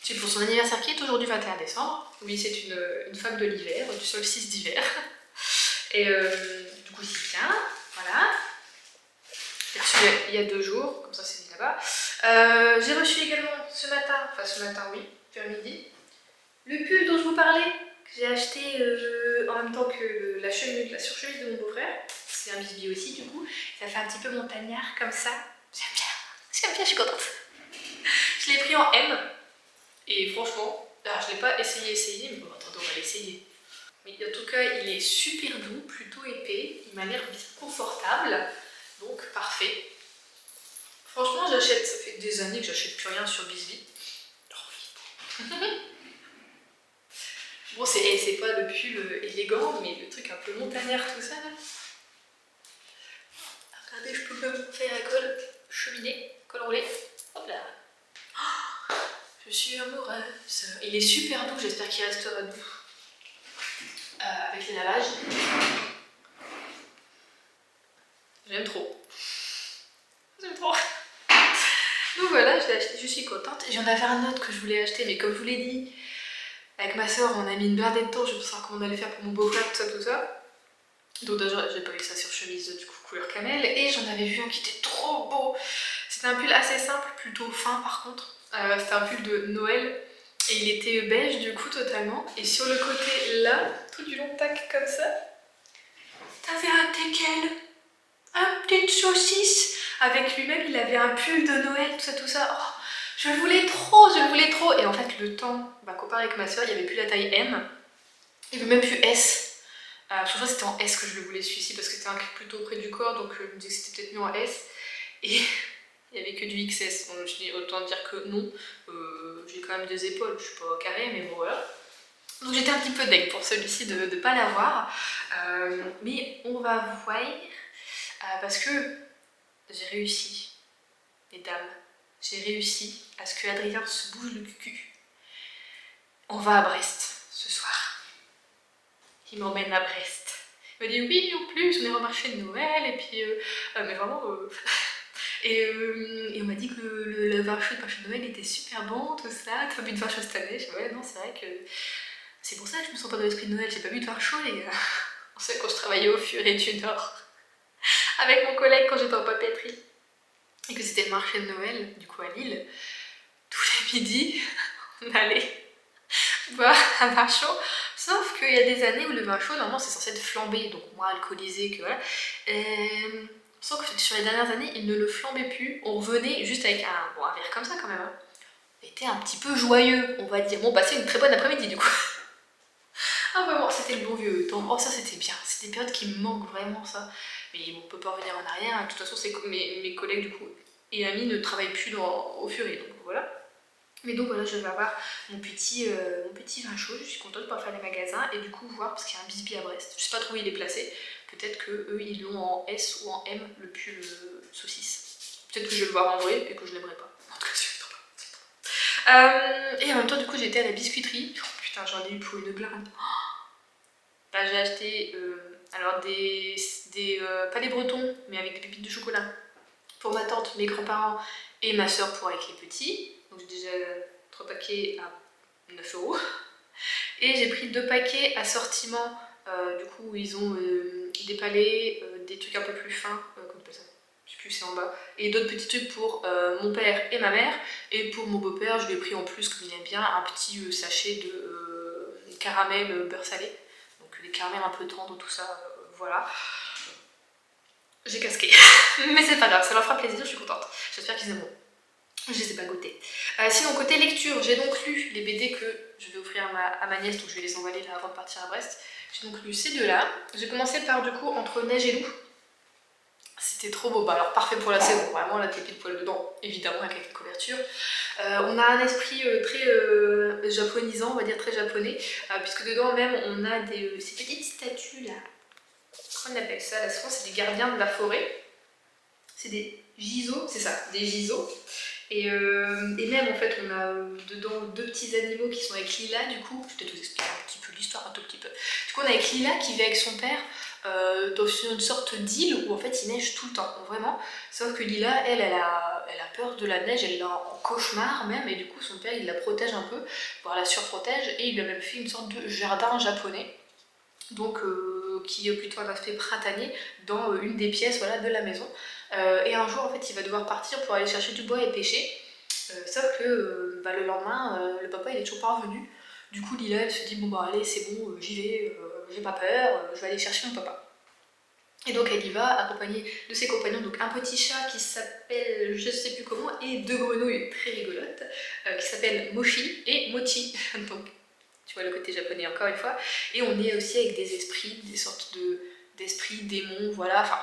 C'est pour son anniversaire qui est aujourd'hui 21 décembre. Oui, c'est une femme de l'hiver, du solstice d'hiver. Et du coup, c'est bien. Voilà. J'ai reçu il y a 2 jours, comme ça c'est dit là-bas. J'ai reçu également ce matin, oui, vers midi, le pull dont je vous parlais, que j'ai acheté en même temps que la surchemise de mon beau-frère. C'est un bisbille aussi, du coup. Ça fait un petit peu montagnard comme ça. J'aime bien, je suis contente. Je l'ai pris en M et franchement, alors je ne l'ai pas essayé, mais bon, attendez, on va l'essayer. Mais en tout cas, il est super doux, plutôt épais, il m'a l'air bien confortable, donc parfait. Franchement, j'achète, ça fait des années que j'achète plus rien sur Bisbee. Oh oui. Bon, c'est pas le pull élégant, mais le truc un peu montagnard, tout ça là. Regardez, je peux même faire un col cheminée, col roulé. Hop là. Oh, je suis amoureuse. Il est super doux, j'espère qu'il restera doux. Avec les lavages. J'aime trop. J'aime trop. Donc voilà, je l'ai acheté, je suis contente. J'en avais un autre que je voulais acheter, mais comme je vous l'ai dit, avec ma soeur, on a mis une blindée de temps, je sais pas comment on allait faire pour mon beau-frère, tout ça. Donc déjà j'ai pas eu ça sur chemise du coup couleur camel, et j'en avais vu un qui était trop beau. C'était un pull assez simple, plutôt fin par contre. C'était un pull de Noël et il était beige du coup totalement. Et sur le côté là, tout du long tac comme ça, t'avais un teckel, un petite saucisse. Avec lui-même il avait un pull de Noël, tout ça. Oh, je le voulais trop, je le voulais trop. Et en fait le temps, comparé avec ma soeur, il n'y avait plus la taille M, il n'y avait même plus S. Je crois que c'était en S que je le voulais celui-ci parce que c'était un clip plutôt près du corps, donc je me disais que c'était peut-être mieux en S. Et il n'y avait que du XS, donc je me suis dit autant dire que non. J'ai quand même des épaules, je suis pas carré, mais bon voilà. Donc j'étais un petit peu deg pour celui-ci de ne pas l'avoir. Mais on va voir, parce que j'ai réussi, mesdames, j'ai réussi à ce que Adrien se bouge le cul. On va à Brest ce soir. Il m'emmène à Brest. Il m'a dit oui, en plus, on est au marché de Noël, et puis, mais vraiment. Et on m'a dit que le vin chaud de marché de Noël était super bon, tout ça. T'as bu de vin chaud cette année? Je dis ouais, non, c'est vrai que c'est pour ça que je me sens pas dans l'esprit de Noël, j'ai pas bu de vin chaud, les gars. On sait quand je travaillais au Furet du Nord avec mon collègue quand j'étais en papeterie et que c'était le marché de Noël, du coup à Lille, tous les midis, on allait boire un vin chaud. Sauf qu'il y a des années où le vin chaud, normalement, c'est censé être flambé, donc moins alcoolisé que voilà. Sauf que sur les dernières années, il ne le flambait plus. On revenait juste avec un verre comme ça quand même. Hein. Il était un petit peu joyeux, on va dire. Bon, passé une très bonne après-midi du coup. Ah vraiment, c'était le bon vieux temps. Oh ça c'était bien, c'est des périodes qui me manquent vraiment ça. Mais bon, on peut pas revenir en arrière. De toute façon, mes collègues du coup et amis ne travaillent plus au Furet, donc voilà. Mais donc voilà, je vais avoir mon petit vin chaud, je suis contente de pouvoir faire les magasins et du coup voir, parce qu'il y a un bisbee à Brest, je sais pas trop où il est placé, peut-être que eux ils l'ont en S ou en M, le pull saucisse. Peut-être que je vais le voir en vrai et que je l'aimerai pas. En tout cas, je suis trop pas. Et en même temps, du coup, j'ai été à la biscuiterie. Oh, putain, j'en ai eu pour une blinde. Là, j'ai acheté alors pas des bretons, mais avec des pépites de chocolat pour ma tante, mes grands-parents et ma soeur pour avec les petits. Donc j'ai déjà 3 paquets à 9 €. Et j'ai pris 2 paquets assortiment, du coup ils ont des palets, des trucs un peu plus fins, comment on appelle ça, je sais plus, c'est en bas, et d'autres petits trucs pour mon père et ma mère. Et pour mon beau-père, je lui ai pris en plus, comme il aime bien, un petit sachet de caramel beurre salé. Donc des caramels un peu tendres, tout ça, voilà. J'ai casqué, mais c'est pas grave, ça leur fera plaisir, je suis contente. J'espère qu'ils aimeront. Je les ai pas goûtés. Sinon, côté lecture, j'ai donc lu les BD que je vais offrir à ma nièce, donc je vais les envoyer là avant de partir à Brest. J'ai donc lu ces deux-là. J'ai commencé par du coup Entre neige et loup. C'était trop beau, alors parfait pour la saison, vraiment là t'es pile poil dedans, évidemment avec la couverture. On a un esprit très japonisant, on va dire très japonais, puisque dedans même on a ces petites statues là. Comment on appelle ça? Là, souvent c'est des gardiens de la forêt. C'est des giseaux, c'est ça, des giseaux. Et même en fait on a dedans 2 petits animaux qui sont avec Lila du coup. Je vais peut-être vous expliquer un petit peu l'histoire, un tout petit peu. Du coup on a avec Lila qui vit avec son père dans une sorte d'île où en fait il neige tout le temps, vraiment. Sauf que Lila, elle a peur de la neige, elle l'a en cauchemar même, et du coup son père il la protège un peu, voire la surprotège, et il lui a même fait une sorte de jardin japonais. Donc qui est plutôt un aspect printanier dans une des pièces voilà, de la maison. Et un jour en fait il va devoir partir pour aller chercher du bois et pêcher, sauf que le lendemain le papa il est toujours pas revenu. Du coup Lila elle se dit bon bah allez c'est bon, j'y vais, j'ai pas peur, je vais aller chercher mon papa. Et donc elle y va accompagnée de ses compagnons, donc un petit chat qui s'appelle je sais plus comment, et 2 grenouilles très rigolotes qui s'appellent Mochi et Mochi. Donc tu vois le côté japonais encore une fois. Et on est aussi avec des esprits, des sortes d'esprits, démons, voilà, enfin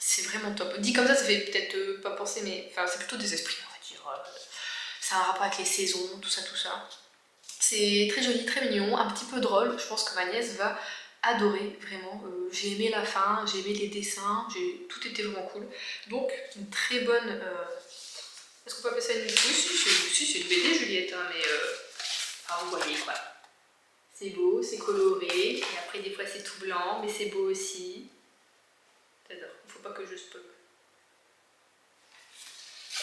c'est vraiment top. Dit comme ça fait peut-être pas penser, mais enfin c'est plutôt des esprits on va dire. C'est un rapport avec les saisons, tout ça, tout ça. C'est très joli, très mignon, un petit peu drôle, je pense que ma nièce va adorer, vraiment. J'ai aimé la fin, j'ai aimé les dessins, tout était vraiment cool. Donc une très bonne... Est-ce qu'on peut appeler ça une... Oui, si, c'est une BD Juliette, hein, mais... Enfin, vous voyez quoi. C'est beau, c'est coloré, et après des fois c'est tout blanc, mais c'est beau aussi. J'adore, il faut pas que je spoil.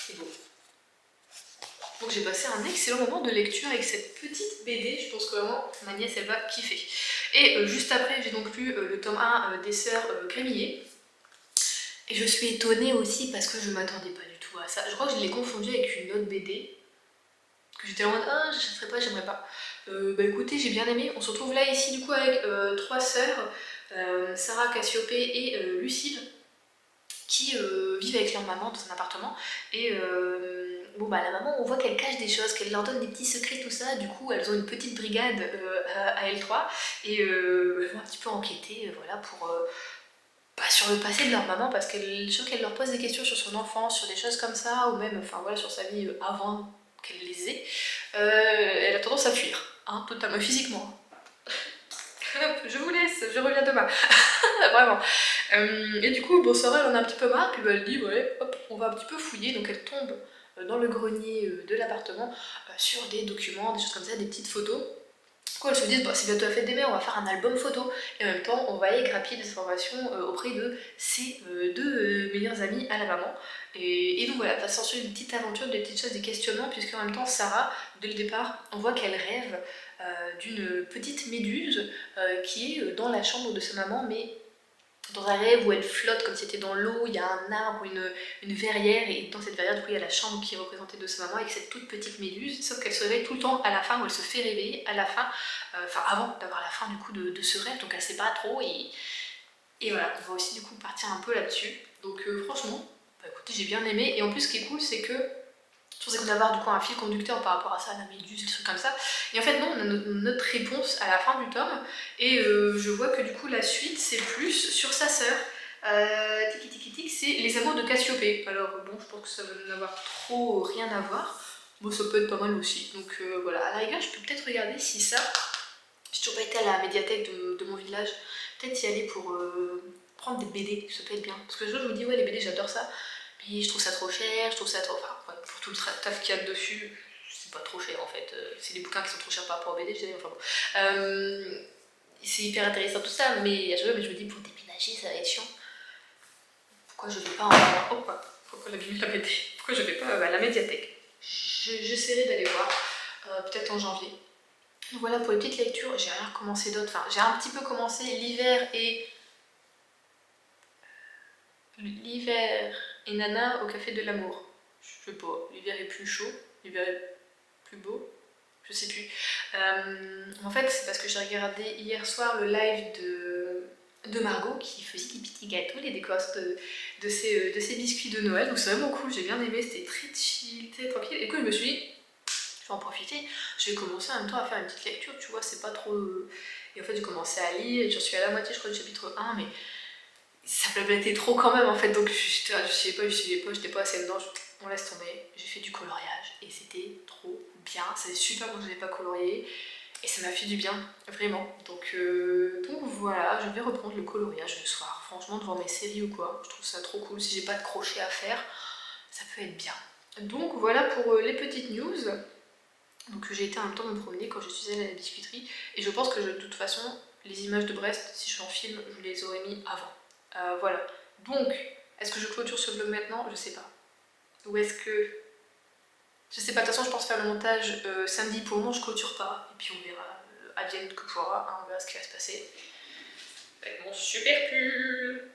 C'est beau. Donc j'ai passé un excellent moment de lecture avec cette petite BD, je pense que vraiment ma nièce elle va kiffer. Et juste après, j'ai donc lu le tome 1 des sœurs Grémillet. Et je suis étonnée aussi parce que je m'attendais pas du tout à ça. Je crois que je l'ai confondu avec une autre BD. Que j'étais en mode ah, je sais pas, j'aimerais pas. Bah écoutez, j'ai bien aimé. On se retrouve là ici du coup avec 3 sœurs, Sarah, Cassiopée et Lucille, qui vivent avec leur maman dans un appartement. Et bon bah la maman, on voit qu'elle cache des choses, qu'elle leur donne des petits secrets, tout ça. Du coup, elles ont une petite brigade à L3 et elles vont un petit peu enquêter, voilà, pour sur le passé de leur maman, parce qu'elle, je trouve qu'elle leur pose des questions sur son enfance, sur des choses comme ça, ou même, enfin voilà, sur sa vie avant qu'elle les ait. Elle a tendance à fuir, hein, totalement, physiquement. Je vous laisse, je reviens demain. Vraiment. Et du coup, bon, Sarah, elle en a un petit peu marre, puis bah, elle dit, ouais, hop, on va un petit peu fouiller. Donc elle tombe dans le grenier de l'appartement sur des documents, des choses comme ça, des petites photos. Du coup, elles se disent, bah, c'est bientôt la fête des mères, on va faire un album photo. Et en même temps, on va aller grappiller des informations auprès de ses deux meilleures amies à la maman. Et donc voilà, va s'ensuivre une petite aventure, des petites choses, des questionnements, puisqu'en même temps, Sarah, dès le départ, on voit qu'elle rêve d'une petite méduse qui est dans la chambre de sa maman, mais dans un rêve où elle flotte comme si elle était dans l'eau, il y a un arbre, une verrière, et dans cette verrière, du coup, il y a la chambre qui est représentée de sa maman avec cette toute petite méduse, sauf qu'elle se réveille tout le temps à la fin, où elle se fait réveiller à la fin, enfin avant d'avoir la fin du coup de ce rêve, donc elle sait pas trop, et voilà, on va aussi du coup partir un peu là-dessus. Donc franchement, bah, écoutez, j'ai bien aimé, et en plus ce qui est cool, c'est que je pensais qu'on allait avoir du coup un fil conducteur par rapport à ça, la méduse, des trucs comme ça. Et en fait non, on a notre réponse à la fin du tome. Et je vois que du coup la suite c'est plus sur sa sœur. Tiki tiki tiki, c'est les amours de Cassiopée. Alors bon, je pense que ça va n'avoir trop rien à voir. Bon, ça peut être pas mal aussi. Donc voilà, à la rigueur, je peux peut-être regarder si ça... J'ai toujours pas été à la médiathèque de mon village. Peut-être y aller pour prendre des BD, ça peut être bien. Parce que je vous dis, ouais, les BD, j'adore ça. Mais je trouve ça trop cher, je trouve ça trop... Enfin, ouais, pour tout le taf qu'il y a dessus, c'est pas trop cher en fait. C'est des bouquins qui sont trop chers par rapport aux BD, je dirais, enfin bon. C'est hyper intéressant tout ça, mais à chaque fois, je me dis, pour déménager, ça va être chiant. Pourquoi je vais pas en... Oh, quoi. Pourquoi la BD? Pourquoi je vais pas à la médiathèque? J'essaierai d'aller voir, peut-être en janvier. Voilà pour les petites lectures, j'ai rien recommencé d'autre. Enfin, j'ai un petit peu commencé l'hiver et Nana au café de l'amour. Je sais pas, l'hiver est plus chaud, l'hiver est plus beau, je sais plus. En fait, c'est parce que j'ai regardé hier soir le live de Margot qui faisait des petits gâteaux, les décorations de ses biscuits de Noël. Donc c'est vraiment cool, j'ai bien aimé, c'était très chill, très tranquille. Et du coup, je me suis dit, je vais en profiter, je vais commencer en même temps à faire une petite lecture, tu vois, c'est pas trop... Et en fait, j'ai commencé à lire, j'en suis à la moitié, je crois, du chapitre 1, mais ça blablatait trop quand même, en fait, donc je suivais pas, j'étais pas assez dedans, on laisse tomber. J'ai fait du coloriage, et c'était trop bien, c'était super quand je n'ai pas colorié, et ça m'a fait du bien, vraiment. Donc voilà, je vais reprendre le coloriage le soir, franchement, devant mes séries ou quoi, je trouve ça trop cool, si j'ai pas de crochet à faire, ça peut être bien. Donc voilà pour les petites news. Donc j'ai été en même temps me promener quand je suis allée à la biscuiterie, et je pense que de toute façon, les images de Brest, si je suis en film, je les aurais mis avant. Voilà. Donc, est-ce que je clôture ce vlog maintenant? Je sais pas. Ou est-ce que... Je sais pas, de toute façon je pense faire le montage samedi. Pour le moment je clôture pas, et puis on verra, advienne que pourra, hein, on verra ce qui va se passer. Avec mon super pull.